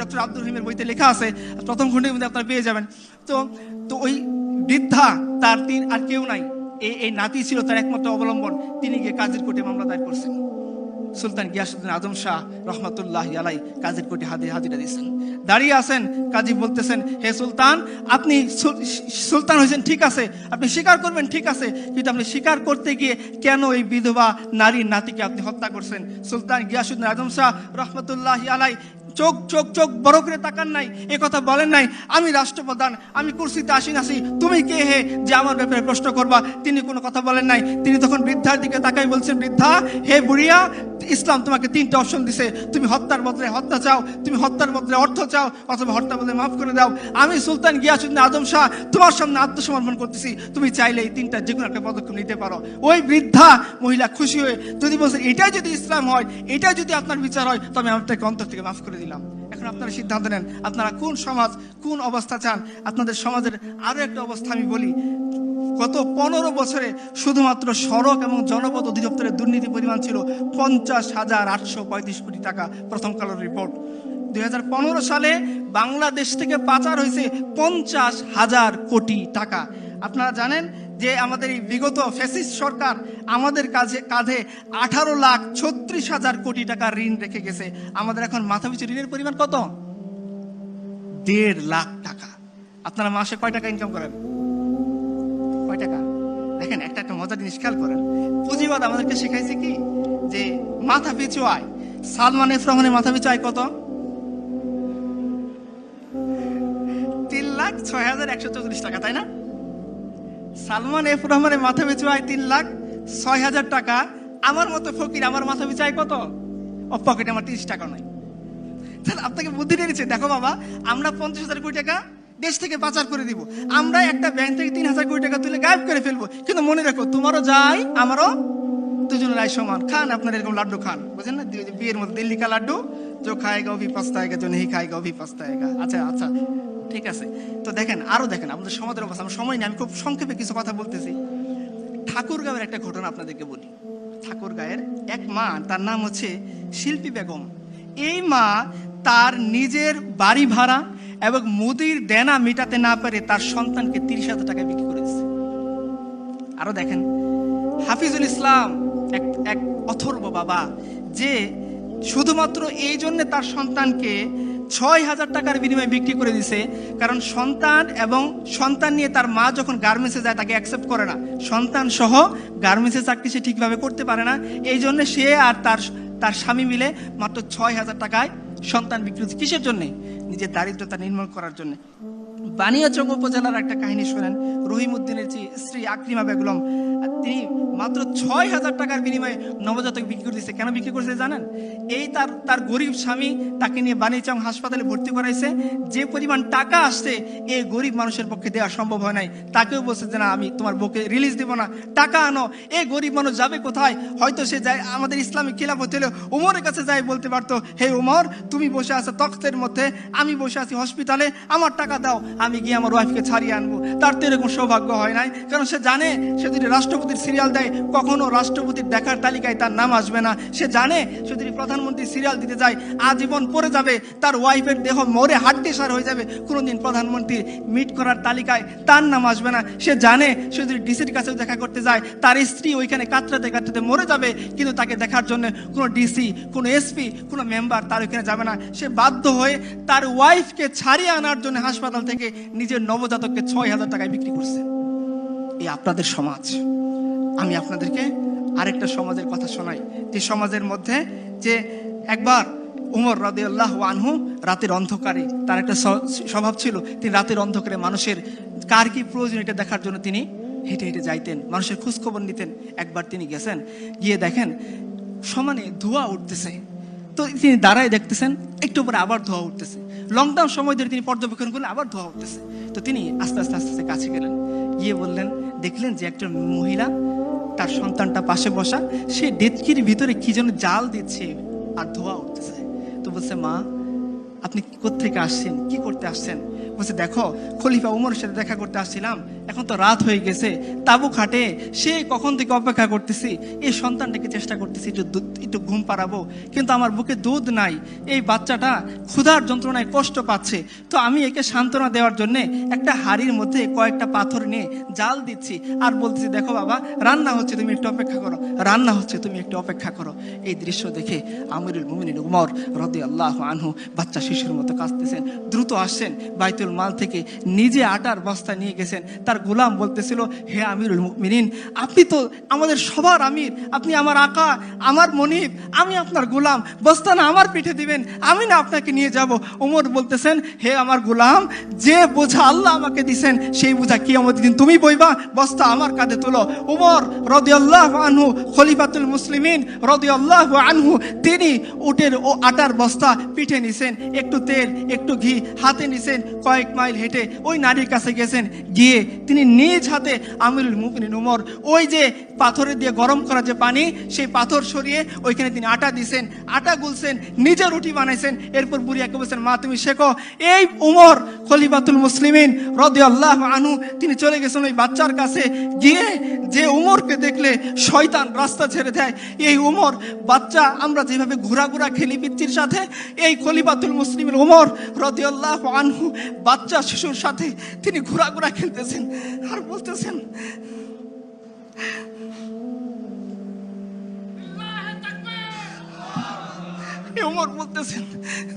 ডক্টর আব্দুর রহিমের বইতে লেখা আছে, প্রথম খণ্ডের মধ্যে আপনারা পেয়ে যাবেন। তো ওই বৃদ্ধা, তার তিন আর কেউ নাই, এই নাতি ছিল তার একমাত্র অবলম্বন। তিনি গিয়ে কাজের কোর্টে মামলা দায়ের করছেন। সুলতান গিয়াসউদ্দিন আজম শাহ রহমতুল্লাহি আলাই কাজীর কোর্টে হাজিরা দিয়েছেন। দাঁড়িয়ে আছেন, কাজী বলতেছেন হে সুলতান, আপনি সুলতান হয়েছেন ঠিক আছে, আপনি স্বীকার করবেন ঠিক আছে, কিন্তু আপনি স্বীকার করতে গিয়ে কেন এই বিধবা নারীর নাতিকে আপনি হত্যা করছেন? সুলতান গিয়াসউদ্দিন আজম শাহ রহমতুল্লাহি আলাই চোখ বড় করে তাকান নাই, এ কথা বলেন নাই আমি রাষ্ট্রপ্রধান, আমি কুরসিতে আসীন আছি, তুমি কে হে যে আমার ব্যাপারে প্রশ্ন করবা? তিনি কোনো কথা বলেন নাই। তিনি তখন বৃদ্ধার দিকে তাকাই বলছেন, বৃদ্ধা, হে বুড়িয়া, ইসলাম তোমাকে তিনটা অপশন দিছে, তুমি হত্যার বদলে হত্যা চাও, তুমি হত্যার বদলে অর্থ চাও, অথবা হত্যার বদলে মাফ করে দাও। আমি সুলতান গিয়াসউদ্দিন আজম শাহ তোমার সামনে আত্মসমর্পণ করতেছি, তুমি চাইলে এই তিনটা যে কোনো একটা পদক্ষেপ নিতে পারো। ওই বৃদ্ধা মহিলা খুশি হয়ে যদি বলছেন এটাই যদি ইসলাম হয়, এটাই যদি আপনার বিচার হয়, তবে আমি আপনাকে অন্তর থেকে মাফ করে দিলাম। এখন আপনারা সিদ্ধান্ত নেন আপনারা কোন সমাজ, কোন অবস্থা চান। আপনাদের সমাজের আরো একটা অবস্থা আমি বলি, গত 15 বছরে শুধুমাত্র সড়ক এবং জনপথ অধিদপ্তরের দুর্নীতি পরিমাণ ছিল 50,835 কোটি টাকা। প্রথম কালোর রিপোর্ট। 2015 সালে বাংলাদেশ থেকে পাচার হয়েছে 50,000 কোটি টাকা। আপনারা জানেন যে আমাদের এই বিগত ফ্যাসিস্ট সরকার আমাদের কাঁধে 18,36,000 কোটি টাকা ঋণ রেখে গেছে। আমাদের এখন মাথাপিছু ঋণের পরিমাণ কত? 1.5 লাখ টাকা। আপনারা মাসে কয় টাকা ইনকাম করেন? কয় টাকা? দেখেন একটা মজার জিনিস খেয়াল করেন। পুঁজিবাদ আমাদেরকে শেখাইছে কি যে মাথা পিছু আয়। সালমান এফ রহমানের মাথা পিছু আয় কত? 3,06,144 টাকা, তাই না? সালমান এফ রহমানের মাথা পিছু আয় 3,06,000 টাকা। আমার মতো ফকির, আমার মাথা পিছু আয় কত? পকেটে আমার 30 টাকা নাই। তাহলে আপনাকে বুদ্ধি দিয়েছে, দেখো বাবা, আমরা 50,000 কোটি টাকা দেশ থেকে পাচার করে দিব, আমরা একটা ব্যাংক থেকে 3,000 কোটি টাকা তুলে গায়েব করে ফেলবো, কিন্তু মনে রাখো তোমারও যাই আমারও দুজনের আয় সমান। খান আপনার এরকম লাড্ডু খান, বুঝেন না? বিয়ের মধ্যে দিল্লি কা লাড্ডু, जो खाएगा वो भी पछताएगा, जो नहीं खाएगा वो भी पछताएगा। আচ্ছা ঠিক আছে। তো দেখেন, আরো দেখেন আমাদের সমাজের অবস্থা। আমার সময় নেই, আমি খুব সংক্ষেপে কিছু কথা বলতেছি। ঠাকুরগাঁওয়ের একটা ঘটনা আপনাদেরকে বলি। ঠাকুরগাঁয়ের এক মা, তার নাম হচ্ছে শিল্পী বেগম। এই মা তার নিজের বাড়ি ভাড়া এবং মুদির দেনা মেটাতে না পারে তার সন্তানকে 30,000 টাকা বিক্রি করেছে। আরো দেখেন, হাফিজুল ইসলাম এক অথর্ব বাবা, যে শুধুমাত্র এই জন্য তার সন্তানকে 6,000 টাকার বিনিময়ে বিক্রি করে দিছে। কারণ সন্তান এবং সন্তান নিয়ে তার মা যখন গার্মেন্টসে যায় তাকে অ্যাকসেপ্ট করে না, সন্তান সহ গার্মেন্টসের চাকরি সে ঠিকভাবে করতে পারে না, এই জন্য সে আর তার স্বামী মিলে মাত্র 6,000 টাকায় সন্তান বিক্রি হচ্ছে। কিসের জন্যে? নিজের দারিদ্রতা নির্মূল করার জন্য। বানিয়াচং উপজেলার একটা কাহিনী শোনেন। রহিমউদ্দিনের স্ত্রী আকলিমা বেগম, তিনি মাত্র 6,000 টাকার বিনিময়ে নবজাতক বিক্রি করে দিয়েছে। কেন বিক্রি করেছে জানেন? এই তার গরিব স্বামী তাকে নিয়ে বানিয়াচং হাসপাতালে ভর্তি করাইছে। যে পরিমাণ টাকা আসছে এই গরিব মানুষের পক্ষে দেওয়া সম্ভব হয় নাই। তাকেও বলছে যে না, আমি তোমার বউকে রিলিজ দেবো না, টাকা আনো। এই গরিব মানুষ যাবে কোথায়? হয়তো সে যায় আমাদের ইসলামিক খিলাফত হলে উমরের কাছে যাই বলতে পারতো, হে উমর, তুমি বসে আছো তখ্তের মধ্যে, আমি বসে আছি হসপিটালে, আমার টাকা দাও, আমি গিয়ে আমার ওয়াইফকে ছাড়িয়ে আনবো। তার তো এরকম সৌভাগ্য হয় নাই, কারণ সে জানে সে যদি রাষ্ট্রপতির সিরিয়াল দেয় কখনো রাষ্ট্রপতির দেখার তালিকায় তার নাম আসবে না। সে জানে সে যদি প্রধানমন্ত্রী সিরিয়াল দিতে যায় আজীবন পড়ে যাবে, তার ওয়াইফের দেহ মরে হাড্ডিসার হয়ে যাবে, কোনোদিন প্রধানমন্ত্রীর মিট করার তালিকায় তার নাম আসবে না। সে জানে সে যদি ডিসির কাছেও দেখা করতে যায় তার স্ত্রী ওইখানে কাতরাতে কাতরাতে মরে যাবে, কিন্তু তাকে দেখার জন্য কোনো ডিসি, কোনো এসপি, কোনো মেম্বার তার ওইখানে যাবে না। সে বাধ্য হয়ে তার ওয়াইফকে ছাড়িয়ে আনার জন্য হাসপাতাল থেকে নিজের নবজাতককে 6,000 টাকায় বিক্রি করছে। এই আপনাদের সমাজ। আমি আপনাদেরকে আরেকটা সমাজের কথা শোনাই, যে সমাজের মধ্যে যে একবার উমর রাদিয়াল্লাহু আনহু রাতের অন্ধকারে, তার একটা স্বভাব ছিল, তিনি রাতের অন্ধকারে মানুষের কার কি প্রয়োজন এটা দেখার জন্য তিনি হেঁটে হেঁটে যাইতেন, মানুষের খোঁজখবর নিতেন। একবার তিনি গেছেন, গিয়ে দেখেন সমানে ধোঁয়া উঠতেছে। তো তিনি দাঁড়ায় দেখতেছেন, একটু পরে আবার ধোঁয়া উঠতেছে। লকডাউন সময় ধরে তিনি পর্যবেক্ষণ করলেন, আবার ধোঁয়া উঠতেছে। তো তিনি আস্তে আস্তে আস্তে আস্তে কাছে গেলেন, গিয়ে বললেন, দেখলেন যে একজন মহিলা তার সন্তানটা পাশে বসা, সে ডেচকির ভিতরে কি যেন জাল দিচ্ছে আর ধোঁয়া উঠতেছে। তো বলছে, মা আপনি কোত্থেকে আসছেন, কি করতে আসছেন? বলছে, দেখো খলিফা উমরের সাথে দেখা করতে আসছিলাম, এখন তো রাত হয়ে গেছে, তাবু খাটে সে কখন থেকে অপেক্ষা করতেছি, এই সন্তানটাকে চেষ্টা করতেছি একটু ঘুম পাড়াবো, কিন্তু আমার বুকে দুধ নাই, এই বাচ্চাটা ক্ষুধার যন্ত্রণায় কষ্ট পাচ্ছে। তো আমি একে সান্ত্বনা দেওয়ার জন্য একটা হাড়ির মধ্যে কয়েকটা পাথর নিয়ে জাল দিচ্ছি আর বলতেছি, দেখো বাবা রান্না হচ্ছে, তুমি একটু অপেক্ষা করো, রান্না হচ্ছে, তুমি একটু অপেক্ষা করো। এই দৃশ্য দেখে আমিরুল মুমিনিন উমর রাদিয়াল্লাহু আনহু বাচ্চা শিশুর মতো কাঁদতেছেন। দ্রুত আসছেন, বাইতুল মাল থেকে নিজে আটার বস্তা নিয়ে গেছেন। তার গোলাম বলতেছিল, হে আমিরুল মুমিনিন, আপনি তো আমাদের সবার আমির, আপনি আমার আকা, আমার মনিব, আমি আপনার গোলাম, বস্তা না আমার পিঠে দিবেন, আমি না আপনাকে নিয়ে যাব। ওমর বলতেছেন, হে আমার গোলাম, যে বোঝা আল্লাহ আমাকে দিছেন সেই বোঝা কিয়ামতের দিন তুমি বইবা, বস্তা আমার কাঁধে তুলো। ওমর রাদিয়াল্লাহু আনহু খলিফাতুল মুসলিমিন রাদিয়াল্লাহু আনহু, তিনি উটের ও আটার বস্তা পিঠে নিছেন, একটু তেল একটু ঘি হাতে নিছেন, কয়েক মাইল হেঁটে ওই নারীর কাছে গেছেন, গিয়ে তিনি নিজ হাতে আমিরুল মুমিনিন উমর ওই যে পাথরে দিয়ে গরম করা যে পানি, সেই পাথর সরিয়ে ওইখানে তিনি আটা দিছেন, আটা গুলছেন, নিজে রুটি বানাইছেন। এরপর বুড়িয়াকে বলছেন, মা তুমি শেখো। এই উমর খলিফাতুল মুসলিমিন রাদিয়াল্লাহু আনহু তিনি চলে গেছেন ওই বাচ্চার কাছে, গিয়ে যে উমরকে দেখলে শয়তান রাস্তা ছেড়ে দেয়, এই উমর বাচ্চা, আমরা যেভাবে ঘোরাঘোরা খেলি পিচ্চির সাথে, এই খলিফাতুল মুসলিমিন উমর রাদিয়াল্লাহু আনহু বাচ্চা শিশুর সাথে তিনি ঘোরাঘোরা খেলতেছেন আর বলতেছেন, উমর বলতেছেন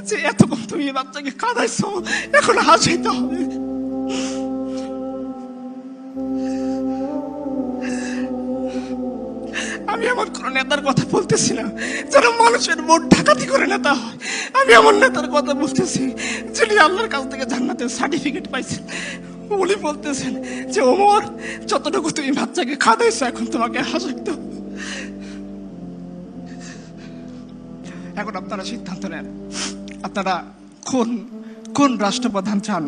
যে এতক্ষণ তুমি এই বাচ্চাকে কাঁদাইছো, এখন হাসাইতে হবে। আমি আমার কোন নেতার কথা বলতেছি না যারা মানুষের ভোট ডাকাতি করে নেতা হয়, আমি আমার নেতার কথা বলতেছি যিনি আল্লাহর কাছ থেকে জান্নাতের সার্টিফিকেট পাইছেন। উনি বলতেছেন যে ওমর, যতটুকু তুমি বাচ্চাকে খাওয়াইছো এখন তোমাকে হাসাইতে হবে। এখন আপনারা সিদ্ধান্ত নেন, আপনারা কোন রাষ্ট্রপ্রধান চান,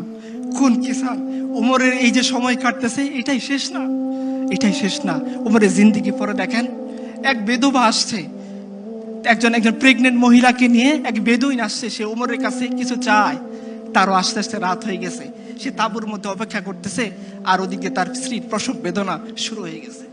কোন কি চান? উমরের এই যে সময় কাটতেছে এটাই শেষ না, এটাই শেষ না। উমরের জিন্দিগি পরে দেখেন, এক বেদুবা আসছে, একজন প্রেগনেন্ট মহিলাকে নিয়ে এক বেদুইন আসছে, সে উমরের কাছে কিছু চায়। তারও আস্তে আস্তে রাত হয়ে গেছে, সে তাঁবুর মধ্যে অপেক্ষা করতেছে, আর ওদিকে তার স্ত্রীর প্রসব বেদনা শুরু হয়ে গেছে,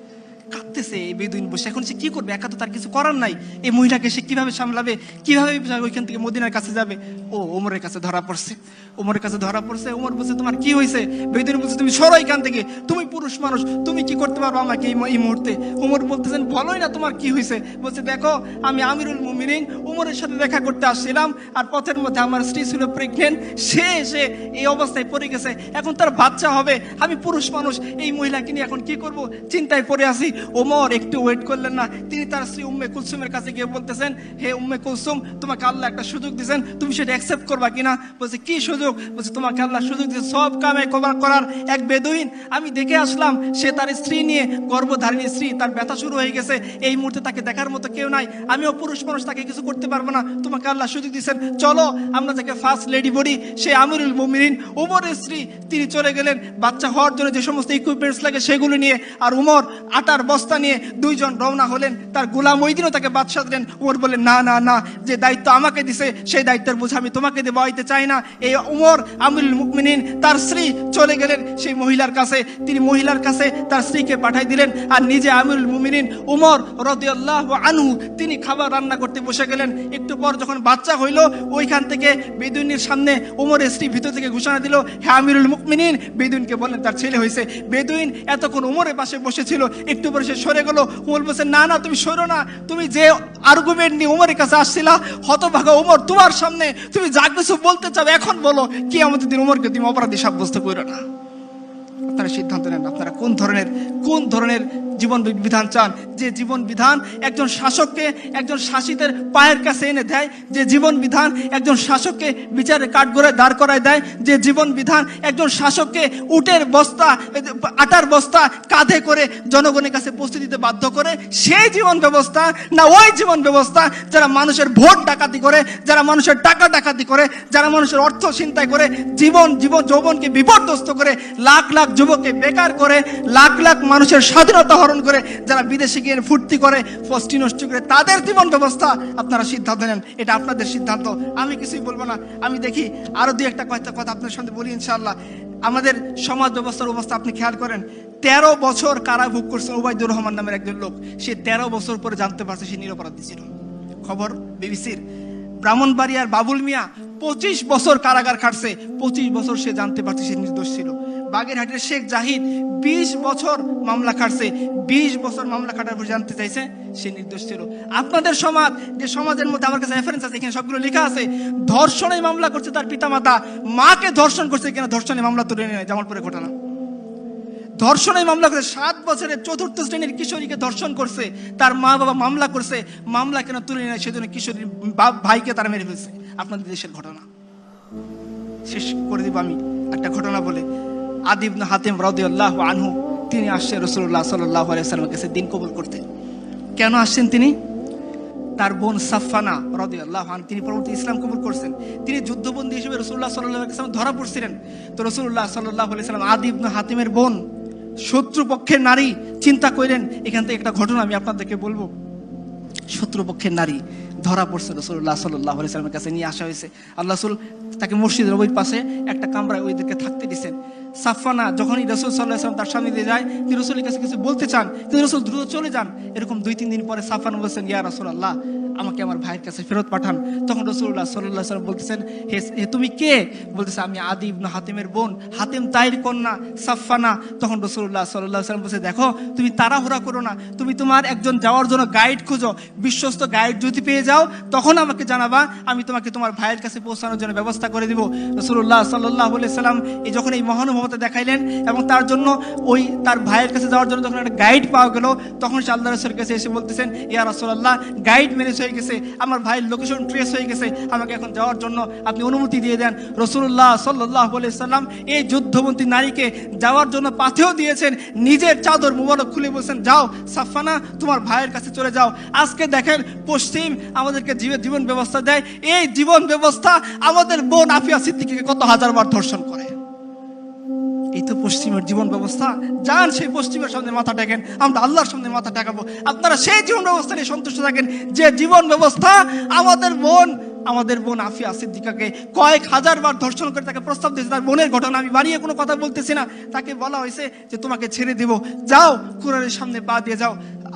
কাঁদতেছে এই বেদুইন বসে। এখন সে কি করবে, একা তো তার কিছু করার নাই, এই মহিলাকে সে কিভাবে সামলাবে, কিভাবে ওইখান থেকে মদিনার কাছে যাবে? ও ওমরের কাছে ধরা পড়ছে, ওমরের কাছে ধরা পড়ছে। ওমর বলছে, তোমার কি হয়েছে? বেদুইন বলছে, তুমি সরো এখান থেকে, তুমি পুরুষ মানুষ, তুমি কি করতে পারবো আমাকে এই মুহূর্তে? ওমর বলতেছেন, বলোই না তোমার কি হয়েছে? বলছে, দেখো আমি আমিরুল মুমিনিন উমরের সাথে দেখা করতে আসছিলাম, আর পথের মধ্যে আমার স্ত্রী ছিল প্রেগনেন্ট, সে এসে এই অবস্থায় পড়ে গেছে, এখন তার বাচ্চা হবে, আমি পুরুষ মানুষ, এই মহিলাকে নিয়ে এখন কি করব, চিন্তায় পড়ে আছি। ওমর একটু ওয়েট করলেন না, তিনি তার স্ত্রী উম্মে কুলসুমের কাছে গিয়ে বলতেছেন, হে উম্মে কুলসুম, তোমাকে আল্লাহ একটা সুযোগ দিয়েছেন, তুমি সেটা অ্যাকসেপ্ট করবা কিনা? বলছে কি সুযোগ? বলছে তোমাকে আল্লাহ সুযোগ দিয়েছে সব কামে কভার করার। এক বেদুইন আমি দেখে আসলাম, সে তার স্ত্রী নিয়ে, গর্ভধারিণী স্ত্রী, তার ব্যথা শুরু হয়ে গেছে, এই মুহূর্তে তাকে দেখার মতো কেউ নাই, আমিও পুরুষ মানুষ, তাকে কিছু করতে পারবো না, তোমাকে আল্লাহ সুযোগ দিয়েছেন, চলো আমরা তাকে ফার্স্ট লেডি বলি। সে আমিরুল মুমিনিন উমরের স্ত্রী, তিনি চলে গেলেন বাচ্চা হওয়ার জন্য যে সমস্ত ইকুইপমেন্টস লাগে সেগুলো নিয়ে, আর উমর আটার বস্তা নিয়ে দুইজন রওনা হলেন। তার গোলাম ওই দিনও তাকে বাদশাহ দিলেন। উমর বললেন, না না না, যে দায়িত্ব আমাকে দিছে সেই দায়িত্বের বোঝা আমি তোমাকে দেবো, আইতে চাই না। এই উমর আমিরুল মুমিনিন তার স্ত্রী চলে গেলেন সেই মহিলার কাছে, তিনি মহিলার কাছে তার স্ত্রীকে পাঠাই দিলেন, আর নিজে আমিরুল মুমিনিন উমর রাদিয়াল্লাহু আনহু তিনি খাবার রান্না করতে বসে গেলেন। একটু পর যখন বাচ্চা হইল, ওইখান থেকে বেদুইনের সামনে উমরের স্ত্রী ভিতর থেকে ঘোষণা দিল, হে আমিরুল মুমিনিন, বেদুইনকে বললেন তার ছেলে হয়েছে। বেদুইন এতক্ষণ উমরের পাশে বসেছিল, একটু পরে সে সরে গেল। উমর বলছে, না না তুমি সরো না, তুমি যে আর্গুমেন্ট নিয়ে উমরের কাছে আসছিলা, হতভাগা উমর তোমার সামনে তুমি যা কিছু বলতে চাও এখন বলো, কি আমাদের দিন উমরকে তুমি অপরাধী সাব্যস্ত করো না। আপনারা সিদ্ধান্ত নেন, আপনারা কোন ধরনের জীবন বিধান চান? যে জীবন বিধান একজন শাসককে একজন শাসিতের পায়ের কাছে এনে দেয়, যে জীবন বিধান একজন শাসককে বিচারের কাঠগড়ায় দাঁড় করায় দেয়, যে জীবন বিধান একজন শাসককে উটের বস্তা, আটার বস্তা কাঁধে করে জনগণের কাছে পৌঁছে দিতে বাধ্য করে, সেই জীবন ব্যবস্থা না ওই জীবন ব্যবস্থা যারা মানুষের ভোট ডাকাতি করে, যারা মানুষের টাকা ডাকাতি করে, যারা মানুষের অর্থ ছিনতাই করে, জীবন যৌবনকে বিপর্যস্ত করে, লাখ লাখ যুবককে বেকার করে, লাখ লাখ মানুষের স্বাধীনতা হরণ করে, যারা বিদেশে গিয়ে ফুর্তি করে, ফষ্টি নষ্ট করে, তাদের জীবন ব্যবস্থা আপনারা সিদ্ধান্ত নেন, এটা আপনাদের সিদ্ধান্ত, আমি কিছুই বলবো না। আমি দেখি আরো দুই একটা কথা আপনার সাথে বলি ইনশাআল্লাহ। আমাদের সমাজ ব্যবস্থার অবস্থা আপনি খেয়াল করেন, 13 বছর কারাভোগ করছে ওবায়দুর রহমান নামের একজন লোক। সে 13 বছর পরে জানতে পারছে সে নিরপরাধী ছিল। খবর বিবিসির। ব্রাহ্মণবাড়িয়ার বাবুল মিয়া 25 বছর কারাগার খাটছে, 25 বছর সে জানতে পারছে সে নির্দোষ ছিল। বাগেরহাটের শেখ জাহিদ 20 বছর মামলা খাটছে, 20 বছর মামলা খাটার পর জানতে চাইছে সে নির্দোষ ছিল। আপনাদের সমাজ, যে সমাজের মধ্যে আমার কাছে রেফারেন্স আছে, এখানে সবগুলো লেখা আছে, ধর্ষণে মামলা করছে তার পিতামাতা, মাকে ধর্ষণ করছে কিনা ধর্ষণে মামলা তুলে নেয়, জামালপুরের ঘটনা। ধর্ষণের মামলা করছে, 7 বছরের 4th শ্রেণীর কিশোরীকে ধর্ষণ করছে, তার মা বাবা মামলা করছে, মামলা কেন তুলে নেয়, সেজন্য কিশোরীর ভাইকে তারা মেরে ফেলছে। আপনাদের দেশের ঘটনা। শেষ করে দিব আমি একটা ঘটনা বলে। আদি ইবনে হাতিম রাদিয়াল্লাহু আনহু তিনি আসছে রাসূলুল্লাহ সাল্লাল্লাহু আলাইহি ওয়াসাল্লামের কাছে দিন কবুল করতে। কেন আসছেন তিনি? তার বোন সাফফানা রাদিয়াল্লাহু আনহা তিনি পরবর্তী ইসলাম কবুল করছেন। তিনি যুদ্ধবন্দী হিসেবে রাসূলুল্লাহ সাল্লাল্লাহু আলাইহি ওয়াসাল্লাম ধরা পড়ছিলেন। তো রাসূলুল্লাহ সাল্লাল্লাহু আলাইহি ওয়াসাল্লাম আদি ইবনে হাতিমের বোন, শত্রুপক্ষের নারী, চিন্তা করেন। এখান থেকে একটা ঘটনা আমি আপনাদেরকে বলবো। শত্রুপক্ষের নারী ধরা পড়ছে, রাসূলুল্লাহ সাল্লাল্লাহু আলাইহি ওয়াসাল্লামের কাছে নিয়ে আসা হয়েছে। আল্লাহ রাসূল তাকে মসজিদের ওই পাশে একটা কামরায় ওইদেরকে থাকতে দিয়েছেন। সাফফানা যখনই রাসূল সাল্লাল্লাহু আলাইহি ওয়াসাল্লাম তার সামনে দিয়ে যায়, তিনি রাসূলের কাছে কিছু বলতে চান, কিন্তু রাসূল দ্রুত চলে যান। এরকম 2-3 দিন পরে সাফফানা বলছেন, ইয়া রাসূলুল্লাহ, আমাকে আমার ভাইয়ের কাছে ফেরত পাঠান। তখন রাসূলুল্লাহ সাল্লাল্লাহু আলাইহি ওয়াসাল্লাম বলতেছেন, হে তুমি কে? বলতেছে, আমি আদি ইবনে হাতিমের বোন, হাতিম তাইর কন্যা সাফফানা। তখন রাসূলুল্লাহ সাল্লাল্লাহু আলাইহি ওয়াসাল্লাম বলছে, দেখো তুমি তাড়াহুড়া করো না, তুমি তোমার একজন যাওয়ার জন্য গাইড খোঁজো, বিশ্বস্ত গাইড যদি পেয়ে যাও তখন আমাকে জানাবা, আমি তোমাকে তোমার ভাইয়ের কাছে পৌঁছানোর জন্য ব্যবস্থা করে দিব। রাসূলুল্লাহ সাল্লাল্লাহু আলাইহি ওয়াসাল্লাম এই যখন এই মহানুভবতা দেখাইলেন এবং তার জন্য ওই তার ভাইয়ের কাছে যাওয়ার জন্য যখন একটা গাইড পাওয়া গেল, তখন সে আল্লাহর রাসূলের কাছে এসে বলতেছেন, ইয়া রাসূলুল্লাহ, গাইড ম্যানেজ হয়ে গেছে, আমার ভাইয়ের লোকেশন ট্রেস হয়ে গেছে, আমাকে এখন যাওয়ার জন্য আপনি অনুমতি দিয়ে দেন। রাসূলুল্লাহ সাল্লাল্লাহু আলাইহি ওয়াসাল্লাম এই যুদ্ধবন্দী নারীকে যাওয়ার জন্য পাথেও দিয়েছেন, নিজের চাদর মুবারক খুলে বলছেন, যাও সাফফানা, তোমার ভাইয়ের কাছে চলে যাও। আজকে দেখেন পশ্চিম আমাদেরকে জীবন ব্যবস্থা দেয়, এই জীবন ব্যবস্থা আমাদের বোন আফিয়া সিদ্দিকীকে কত হাজারবার ধর্ষণ করে। এই তো পশ্চিমের জীবন ব্যবস্থা। যান সেই পশ্চিমের সামনে মাথা টেকেন, আমরা আল্লাহর সামনে মাথা টেকাবো। আপনারা সেই জীবন ব্যবস্থা নিয়ে সন্তুষ্ট থাকেন, যে জীবন ব্যবস্থা আমাদের বোন আফিয়া সিদ্দিকাকে কয়েক হাজারবার ধর্ষণ করে তাকে প্রস্তাব দিয়েছে। তার বোনের ঘটনা, আমি বাড়িয়ে কোনো কথা বলতেছি না। তাকে বলা হয়েছে যে তোমাকে ছেড়ে দিব, যাও কুরআনের সামনে পা দিয়ে যাও।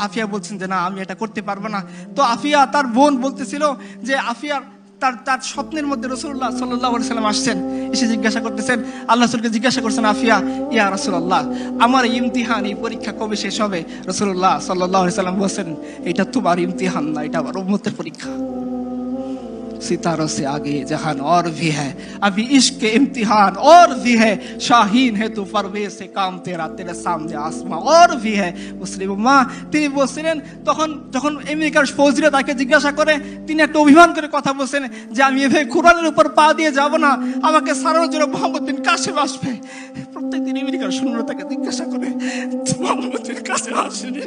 আফিয়া বলছেন যে না, আমি এটা করতে পারবো না। তো আফিয়া, তার বোন বলতেছিল যে আফিয়ার তার স্বপ্নের মধ্যে রাসূলুল্লাহ সাল্লাল্লাহু আলাইহি সাল্লাম আসছেন, এসে জিজ্ঞাসা করতেছেন, আল্লাহ রাসূলকে জিজ্ঞাসা করছেন আফিয়া, ইয়া রাসূলুল্লাহ, আমার এই ইমতিহান, এই পরীক্ষা কবে শেষ হবে? রাসূলুল্লাহ সাল্লাল্লাহু আলাইহি সাল্লাম বলেন, এটা তোমার ইমতিহান না, এটা আমার উম্মতের পরীক্ষা। सितारों से आगे जहान और भी है, अभी इश्क के इम्तिहान और भी है, शाहीन है तू परवेज से काम तेरा, तेरे सामने आसमां और भी है। মুসলিম উম্মাহ তিনি বলছিলেন, তখন যখন আমেরিকার ফৌজিরা তাকে জিজ্ঞাসা করে, তিনি একটা অভিমান করে কথা বলছেন যে আমি এভাবে কোরআনের উপর পা দিয়ে যাব না, আমাকে সারানোর জন্য মোহাম্মদ বিন কাসেম আসবে। প্রত্যেকদিন আমেরিকার সৈন্যরা তাকে জিজ্ঞাসা করে, মোহাম্মদ বিন কাসেম আসেনি।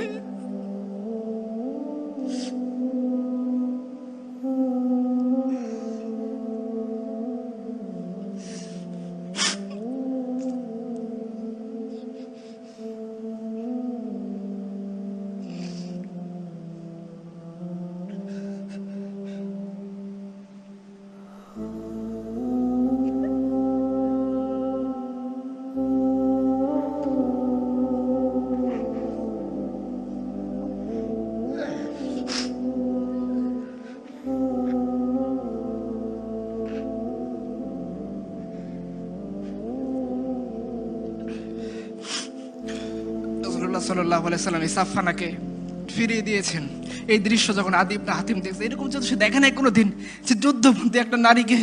রাসূলুল্লাহ সাল্লাল্লাহু আলাইহি সাল্লাম এই সাফওয়ানাকে ফিরিয়ে দিয়েছেন। এই দৃশ্য যখন আদি ইবনে হাতিম দেখছে, এরকম যদি সে দেখে নাই কোনোদিন যে যুদ্ধবন্দী একটা নারীকে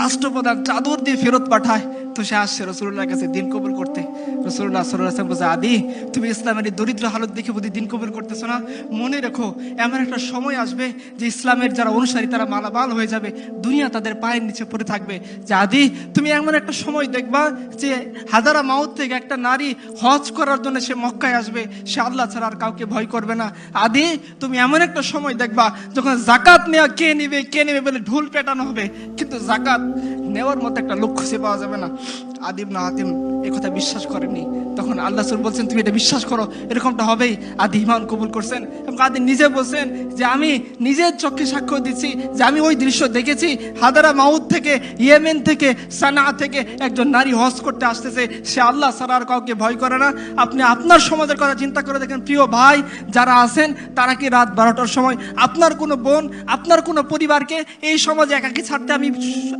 রাষ্ট্রপ্রধান চাদর দিয়ে ফেরত পাঠায়, তো সে আসছে রাসূলুল্লাহর কাছে দিন কবুল করতে। রাসূলুল্লাহ সাল্লাল্লাহু আলাইহি ওয়াসাল্লাম বলছে, আদি তুমি ইসলামের এই দরিদ্র হালত দেখে বুঝি দিন কবুল করতেছো না? মনে রেখো, এমন একটা সময় আসবে যে ইসলামের যারা অনুসারী তারা মালামাল হয়ে যাবে, দুনিয়া তাদের পায়ের নিচে পড়ে থাকবে। যে আদি তুমি এমন একটা সময় দেখবা যে হাজারা মাউত থেকে একটা নারী হজ করার জন্য সে মক্কায় আসবে, সে আল্লাহ ছাড়া আর কাউকে ভয় করবে না। আদি তুমি এমন একটা সময় দেখবা যখন জাকাত নেওয়া কে নেবে বলে ঢোল পেটানো হবে, কিন্তু জাকাত নেওয়ার মতো একটা লোক খুঁজে পাওয়া যাবে না। আদি ইবনে হাতিম এই কথা বিশ্বাস করেননি। তখন আল্লাহ রাসূল বলছেন, তুমি এটা বিশ্বাস করো, এরকমটা হবেই। আদি ঈমান কবুল করছেন এবং আদি নিজে বলছেন যে আমি নিজের চোখে সাক্ষ্য দিচ্ছি যে আমি ওই দৃশ্য দেখেছি। হাদারা মাউত থেকে, ইয়েমেন থেকে, সানা থেকে একজন নারী হজ করতে আসতেছে, সে আল্লাহ ছাড়া আর কাউকে ভয় করে না। আপনি আপনার সমাজের কথা চিন্তা করে দেখেন, প্রিয় ভাই যারা আছেন, তারা কি রাত 12টার সময় আপনার কোনো বোন, আপনার কোনো পরিবারকে এই সমাজে একাকী ছাড়তে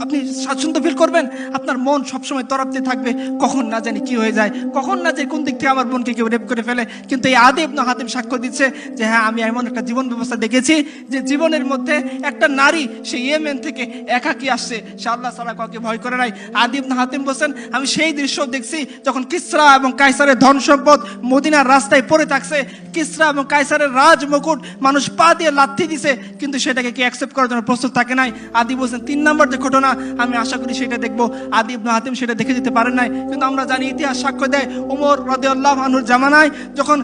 আপনি স্বাচ্ছন্দ্য ফিল করবেন? আপনার মন সবসময় তরফতে থাকবে, কখন না জানি কি হয়ে যায়, কখন না জানি কোন দিক থেকে আমার বোনকে কেউ রেপ করে ফেলে। কিন্তু এই আদি ইবনে হাতিম সাক্ষ্য দিচ্ছে যে হ্যাঁ, আমি এমন একটা জীবন ব্যবস্থা দেখেছি যে জীবনের মধ্যে একটা নারী সে ইয়েমেন থেকে একাকী আসছে, সে আল্লাহ ছাড়া কাউকে ভয় করে নাই। আদি ইবনে হাতিম বলছেন, আমি সেই দৃশ্য দেখছি যখন কিসরা এবং কায়সারের ধন সম্পদ মদিনার রাস্তায় পড়ে থাকছে। কিসরা এবং কায়সারের রাজ মুকুট মানুষ পা দিয়ে লাথি দিছে, কিন্তু সেটাকে কি অ্যাকসেপ্ট করার জন্য প্রস্তুত থাকে নাই। আদি বলছেন 3 নম্বর যে ঘটনা, আমি আশা করি সেটা দেখবো। আদি ইবনে হাতিম সেটা দেখে যেতে পারেন নাই, কিন্তু আমরা জানি ইতিহাস সাক্ষ্য দেয় ওমর রাদিয়াল্লাহু আনহুর জামানায় যখন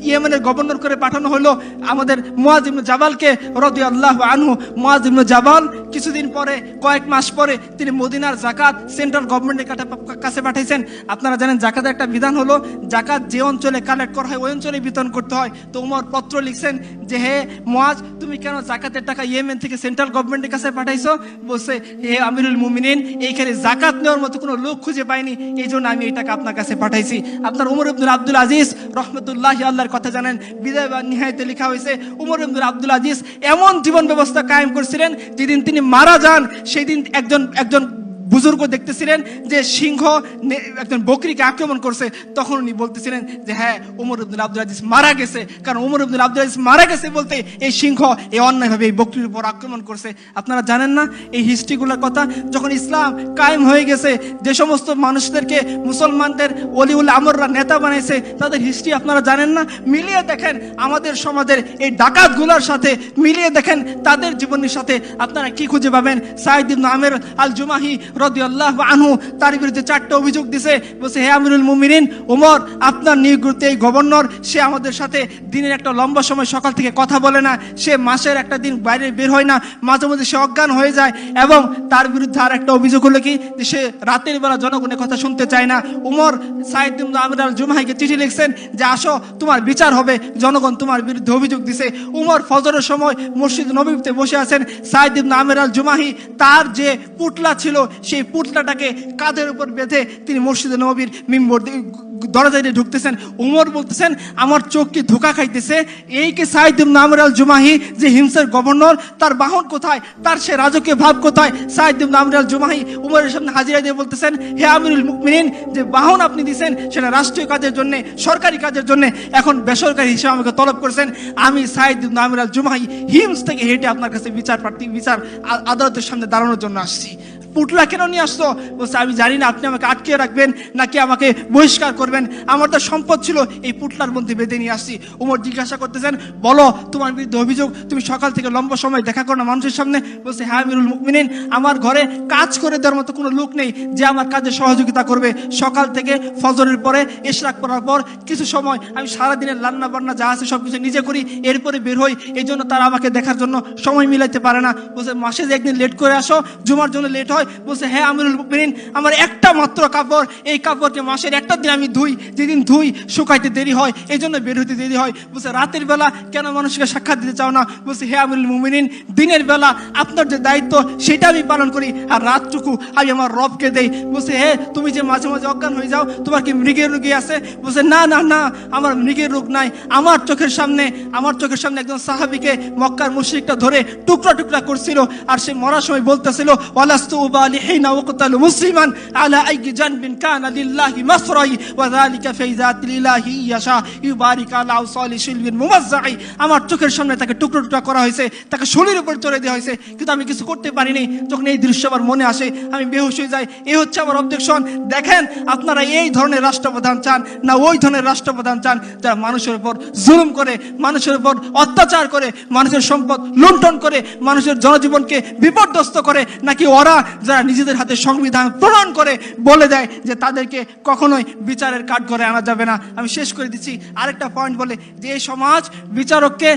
ইয়েমেনের গভর্নর করে পাঠানো হলো আমাদের মুয়াজ ইবনে জাবালকে রাদিয়াল্লাহু আনহু, মুয়াজ ইবনে জাবাল কিছুদিন পরে, কয়েক মাস পরে তিনি মদিনার জাকাত সেন্ট্রাল গভর্নমেন্টের কাছে পাঠাইছেন। আপনারা জানেন জাকাতের একটা বিধান হলো জাকাত যে অঞ্চলে কালেক্ট করা হয় ওই অঞ্চলে বিতরণ করতে হয়। তো ওমর পত্র লিখছেন যে হে মুয়াজ, তুমি কেন জাকাতের টাকা ইয়েমেন থেকে সেন্ট্রাল গভর্নমেন্টের কাছে পাঠাইছো? বলছে, হে আমিরুল মুমিনিন, এইখানে জাকাত নেওয়ার মতো কোনো লোক খুঁজে পাইনি, এই জন্য আমি এই টাকা আপনার কাছে পাঠাইছি। আপনার উমর ইবনে আব্দুল আজিজ রহমতুল্লাহি আল্লাহর কথা জানেন, বিদায় বা নিহায়াতে লেখা হয়েছে উমর ইবনে আব্দুল আজিজ এমন জীবন ব্যবস্থা কায়েম করছিলেন, যেদিন তিনি মারা যান সেই দিন একজন বুজুর্গ দেখতেছিলেন যে সিংহ একজন বকরিকে আক্রমণ করছে, তখন উনি বলতেছিলেন যে হ্যাঁ, উমর ইবনে আব্দুল আজিজ মারা গেছে, কারণ উমর ইবনে আব্দুল আজিজ মারা গেছে বলতে এই সিংহ এই অন্যায়ভাবে এই বকরির উপর আক্রমণ করছে। আপনারা জানেন না এই হিস্ট্রিগুলোর কথা? যখন ইসলাম কায়েম হয়ে গেছে, যে সমস্ত মানুষদেরকে মুসলমানদের ওলিউল আমররা নেতা বানাইছে, তাদের হিস্ট্রি আপনারা জানেন না? মিলিয়ে দেখেন আমাদের সমাজের এই ডাকাতগুলোর সাথে, মিলিয়ে দেখেন তাদের জীবনের সাথে, আপনারা কি খুঁজে পাবেন? সাঈদ ইবনে আমির আল জুমাহি রাদিয়াল্লাহু আনহু তার বিরুদ্ধে 4টা অভিযোগ দিছে। বলছে, হে আমিরুল মুমিনিন ওমর, আপনার নিয়োজিত এই গভর্নর, সে আমাদের সাথে দিনের একটা লম্বা সময় সকাল থেকে কথা বলে না, সে মাসের একটা দিন বাইরে বের হয় না, মাঝে মধ্যে সে অজ্ঞান হয়ে যায়, এবং তার বিরুদ্ধে আর একটা অভিযোগ হলো কি যে সে রাতের বেলা জনগণের কথা শুনতে চায় না। উমর সাঈদ ইবনে আমির আল জুমাহিকে চিঠি লিখছেন যে আসো, তোমার বিচার হবে, জনগণ তোমার বিরুদ্ধে অভিযোগ দিছে। উমর ফজরের সময় মসজিদ নববীতে বসে আছেন। সাঈদ ইবনে আমির আল জুমাহি তার যে পুতলা ছিল সেই পুতলাটাকে কাঁধের উপর বেঁধে তিনি মসজিদে নববীর মিম্বর দরজা দিয়ে ঢুকতেছেন। উমর বলতেছেন আমার চোখ কি ধোকা খাইতেছে, এই কি সাইদ ইবনে আমর আল জুমাহি যে হিমসের গভর্নর, তার বাহন কোথায়, তার সে রাজকীয় ভাব কোথায়? সাইদ ইবনে আমর আল জুমাহি উমরের সামনে হাজিরা দিয়ে বলতেছেন, হে আমিরুল মুমিনিন, যে বাহন আপনি দিয়েছেন সেটা রাষ্ট্রীয় কাজের জন্য, সরকারি কাজের জন্য, এখন বেসরকারি হিসেবে আমাকে তলব করেছেন। আমি সাইদ ইবনে আমর আল জুমাহি হিমস থেকে হেঁটে আপনার কাছে বিচার আদালতের সামনে দাঁড়ানোর জন্য আসছি। পুটলা কেন নিয়ে আসতো? বলছে আমি জানি না, আপনি আমাকে আটকে রাখবেন নাকি আমাকে বহিষ্কার করবেন, আমার তো সম্পদ ছিল এই পুটলার মধ্যে বেঁধে নিয়ে আসছি। উমর জিজ্ঞাসা করতেছেন, বলো তোমার বিরুদ্ধে অভিযোগ, তুমি সকাল থেকে লম্বা সময় দেখা করো না মানুষের সামনে। বলছে হ্যাঁ আমিরুল মুমিনিন, আমার ঘরে কাজ করে দেওয়ার মতো কোনো লোক নেই যে আমার কাজে সহযোগিতা করবে। সকাল থেকে ফজরের পরে ইশরাক করার পর কিছু সময় আমি সারাদিনের রান্না বান্না যা আছে সবকিছু নিজে করি, এরপরে বের হই, এই জন্য তারা আমাকে দেখার জন্য সময় মিলাইতে পারে না। বলছে মাসে যে একদিন লেট করে আসো, জুমার জন্য লেট হয়। বলছে হ্যাঁ আমিরুল মুমিনিন, আমার একটা মাত্র কাপড়, এই কাপড়কে মাসের একটা দিন আমি ধুই, যেদিন ধুই শুকাইতে দেরি হয়, এই জন্য বের হইতে দেরি হয়। বলছে রাতের বেলা কেন মানুষকে সাক্ষাৎ দিতে চাও না? বলছে হে আমিরুল মুমিনিন, দিনের বেলা আপনার যে দায়িত্ব সেটা আমি পালন করি, আর রাতটুকু আমি আমার রবকে দেই। বলছে হে তুমি যে মাঝে মাঝে অজ্ঞান হয়ে যাও, তোমার কি মৃগের রোগী আছে? বলছে না না না, আমার মৃগের রোগ নাই। আমার চোখের সামনে একজন সাহাবীকে মক্কার মুশরিকটা ধরে টুকরা টুকরা করছিল, আর সে মরার সময় বলতেছিল ওয়ালাস্তু উবালি হিনা ওয়াকতালু মুসলিমান আলা আই জানবিন কানা লিল্লাহি মাসরাই ওয়া যালিকা ফি যাতিল্লাহি ইয়াশা ইউবারিক আলা আওসালি শিলবিন মুমাজ্জাই। আমার চোখের সামনে তাকে টুকরো টুকরা করা হয়েছে, তাকে শরীরের উপর চড়ে দেওয়া হয়েছে, কিন্তু আমি কিছু করতে পারিনি। যখন এই দৃশ্য আমার মনে আসে আমি বেহুশ হয়ে যাই। এই হচ্ছে আমার অবজেকশন। দেখেন আপনারা এই ধরনের রাষ্ট্রপ্রধান চান না ওই ধরনের রাষ্ট্রপ্রধান চান যারা মানুষের উপর জুলুম করে, মানুষের উপর অত্যাচার করে, মানুষের সম্পদ লুণ্ঠন করে, মানুষের জনজীবনকে বিপর্যস্ত করে, নাকি ওরা যারা নিজেদের হাতে সংবিধান প্রণয়ন করে বলে দেয় যে তাদেরকে কখনোই বিচারের কাঠগড়ে আনা যাবে না? আমি শেষ করে দিচ্ছি আরেকটা পয়েন্ট বলে, যে এই সমাজ বিচারককে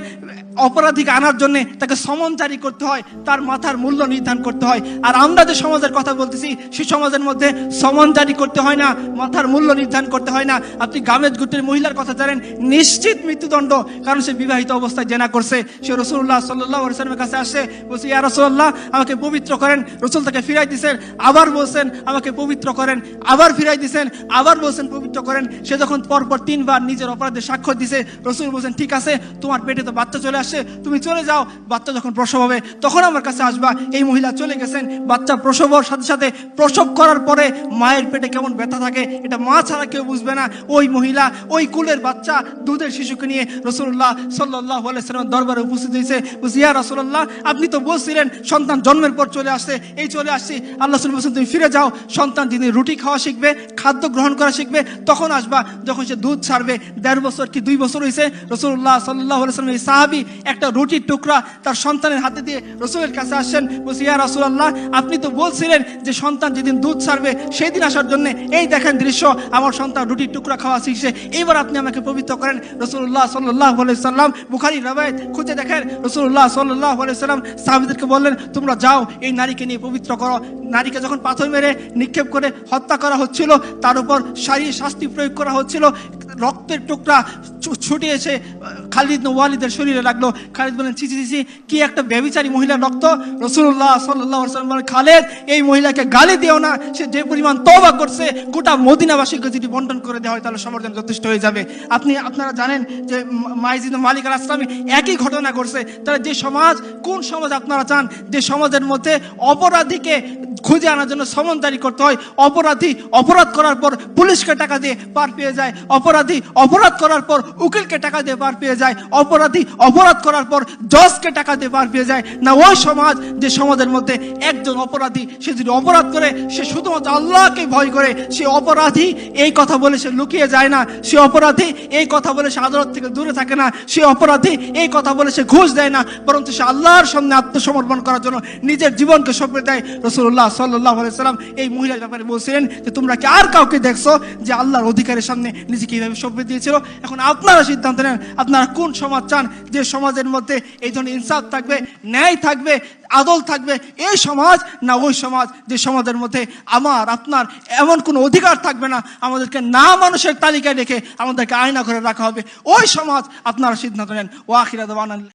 অপরাধীকে আনার জন্য তাকে সমন জারি করতে হয়, তার মাথার মূল্য নির্ধারণ করতে হয়। আর আমরা যে সমাজের কথা বলতেছি সেই সমাজের মধ্যে সমন জারি করতে হয় না, মাথার মূল্য নির্ধারণ করতে হয় না। আপনি গামেজ গুটের মহিলার কথা জানেন, নিশ্চিত মৃত্যুদণ্ড, কারণ সে বিবাহিত অবস্থায় জেনা করছে। সে রাসূলুল্লাহ সাল্লাল্লাহু আলাইহি ওয়াসাল্লামের কাছে আসছে, বলছে ইয়া রাসূলুল্লাহ আমাকে পবিত্র করেন। রাসূল তাকে ফিরাই দিয়েছেন, আবার বলছেন আমাকে পবিত্র করেন, আবার ফিরাই দিয়েছেন, আবার বলছেন পবিত্র করেন। সে যখন পরপর 3 বার নিজের অপরাধে সাক্ষ্য দিছে, রাসূল বলছেন ঠিক আছে, তোমার পেটে তো বাচ্চা চলে আসছে, তুমি চলে যাও, বাচ্চা যখন প্রসব হবে তখন আমার কাছে আসবা। এই মহিলা চলে গেছেন। বাচ্চা প্রসব হওয়ার সাথে সাথে, প্রসব করার পরে মায়ের পেটে কেমন ব্যথা থাকে এটা মা ছাড়া কেউ বুঝবে না। ওই মহিলা ওই কুলের বাচ্চা দুধের শিশুকে নিয়ে রাসূলুল্লাহ সাল্লাল্লাহু আলাইহি ওয়াসাল্লামের দরবারে উপস্থিত হয়েছে। বলছে ইয়া রাসূলুল্লাহ আপনি তো বলছিলেন সন্তান জন্মের পর চলে আসছে, এই চলে আসছি। আল্লাহ রাসূল বলছেন তুমি ফিরে যাও, সন্তান যেদিন রুটি খাওয়া শিখবে, খাদ্য গ্রহণ করা শিখবে তখন আসবা, যখন সে দুধ ছাড়বে। 1.5 বছর কি 2 বছর হয়েছে, রাসূলুল্লাহ সাল্লাল্লাহু আলাইহি ওয়াসাল্লাম এই সাহাবী একটা রুটির টুকরা তার সন্তানের হাতে দিয়ে রাসূলের কাছে আসেন। বলছে ইয়া রাসূলুল্লাহ আপনি তো বলছিলেন যে সন্তান যেদিন দুধ ছাড়বে সেই দিন আসার জন্য, এই দেখেন দৃশ্য, আমার সন্তান রুটির টুকরা খাওয়া শিখছে, এবার আপনি আমাকে পবিত্র করেন। রাসূলুল্লাহ সাল্লাল্লাহু আলাইহি ওয়াসাল্লাম বুখারীর রওয়ায়াত খুঁজে দেখেন, রাসূলুল্লাহ সাল্লাল্লাহু আলাইহি ওয়াসাল্লাম সাহাবীদেরকে বললেন তোমরা যাও এই নারীকে নিয়ে পবিত্র করো। নারীকে যখন পাথর মেরে নিক্ষেপ করে হত্যা করা হচ্ছিল, তার উপর শারীরিক শাস্তি প্রয়োগ করা হচ্ছিল, রক্তের টুকরা ছুটে এসে খালিদ ইবনে ওয়ালিদের শরীরে লাগলো। খালিদ বলেন ছি ছি ছি, কি একটা ব্যভিচারী মহিলার রক্ত। রাসূলুল্লাহ সাল্লাল্লাহু আলাইহি ওয়াসাল্লাম বলেন খালিদ এই মহিলাকে গালি দিও না, সে যে পরিমাণ তওবা করছে গোটা মদিনাবাসীকে যদি বন্টন করে দেওয়া হয় তাহলে সবার জন্য যথেষ্ট হয়ে যাবে। আপনারা জানেন যে মাইজিদ মালিক আল আসলামী একই ঘটনা ঘটছে। তাহলে যে সমাজ, কোন সমাজ আপনারা চান যে সমাজের মধ্যে অপরাধীকে খুঁজে আনার জন্য সমন জারি করতে হয়, অপরাধী অপরাধ করার পর পুলিশকে টাকা দিয়ে পার পেয়ে যায়, অপরাধী অপরাধ করার পর উকিলকে টাকা দিয়ে পার পেয়ে যায়, অপরাধী অপরাধ করার পর জজকে টাকা দিয়ে পার পেয়ে যায়? না ওই সমাজ যে সমাজের মধ্যে একজন অপরাধী সে যদি অপরাধ করে সে শুধুমাত্র আল্লাহকে ভয় করে, সে অপরাধী এই কথা বলে সে লুকিয়ে যায় না, সে অপরাধী এই কথা বলে সে আদালত থেকে দূরে থাকে না, সে অপরাধী এই কথা বলে সে ঘুষ দেয় না, বরঞ্চ সে আল্লাহর সামনে আত্মসমর্পণ করার জন্য নিজের জীবনকে সঁপে দেয়। রাসূলুল্লাহ সাল্লাল্লাহু আলাইহি ওয়াসাল্লাম এই মহিলার ব্যাপারে বলছিলেন যে তোমরা কি আর কাউকে দেখছো যে আল্লাহর অধিকারের সামনে নিজেকে এইভাবে সঁপে দিয়েছিল? এখন আপনারা সিদ্ধান্ত নেন আপনারা কোন সমাজ চান যে সমাজের মধ্যে এই ধরনের ইনসাফ থাকবে, ন্যায় থাকবে, আদল থাকবে, এই সমাজ, না ওই সমাজ যে সমাজের মধ্যে আমার আপনার এমন কোনো অধিকার থাকবে না, আমাদেরকে না মানুষের তালিকায় রেখে আমাদেরকে আয়না করে রাখা হবে? ওই সমাজ আপনারা সিদ্ধান্ত নেন। ওয়া আখিরা দাওয়ানা।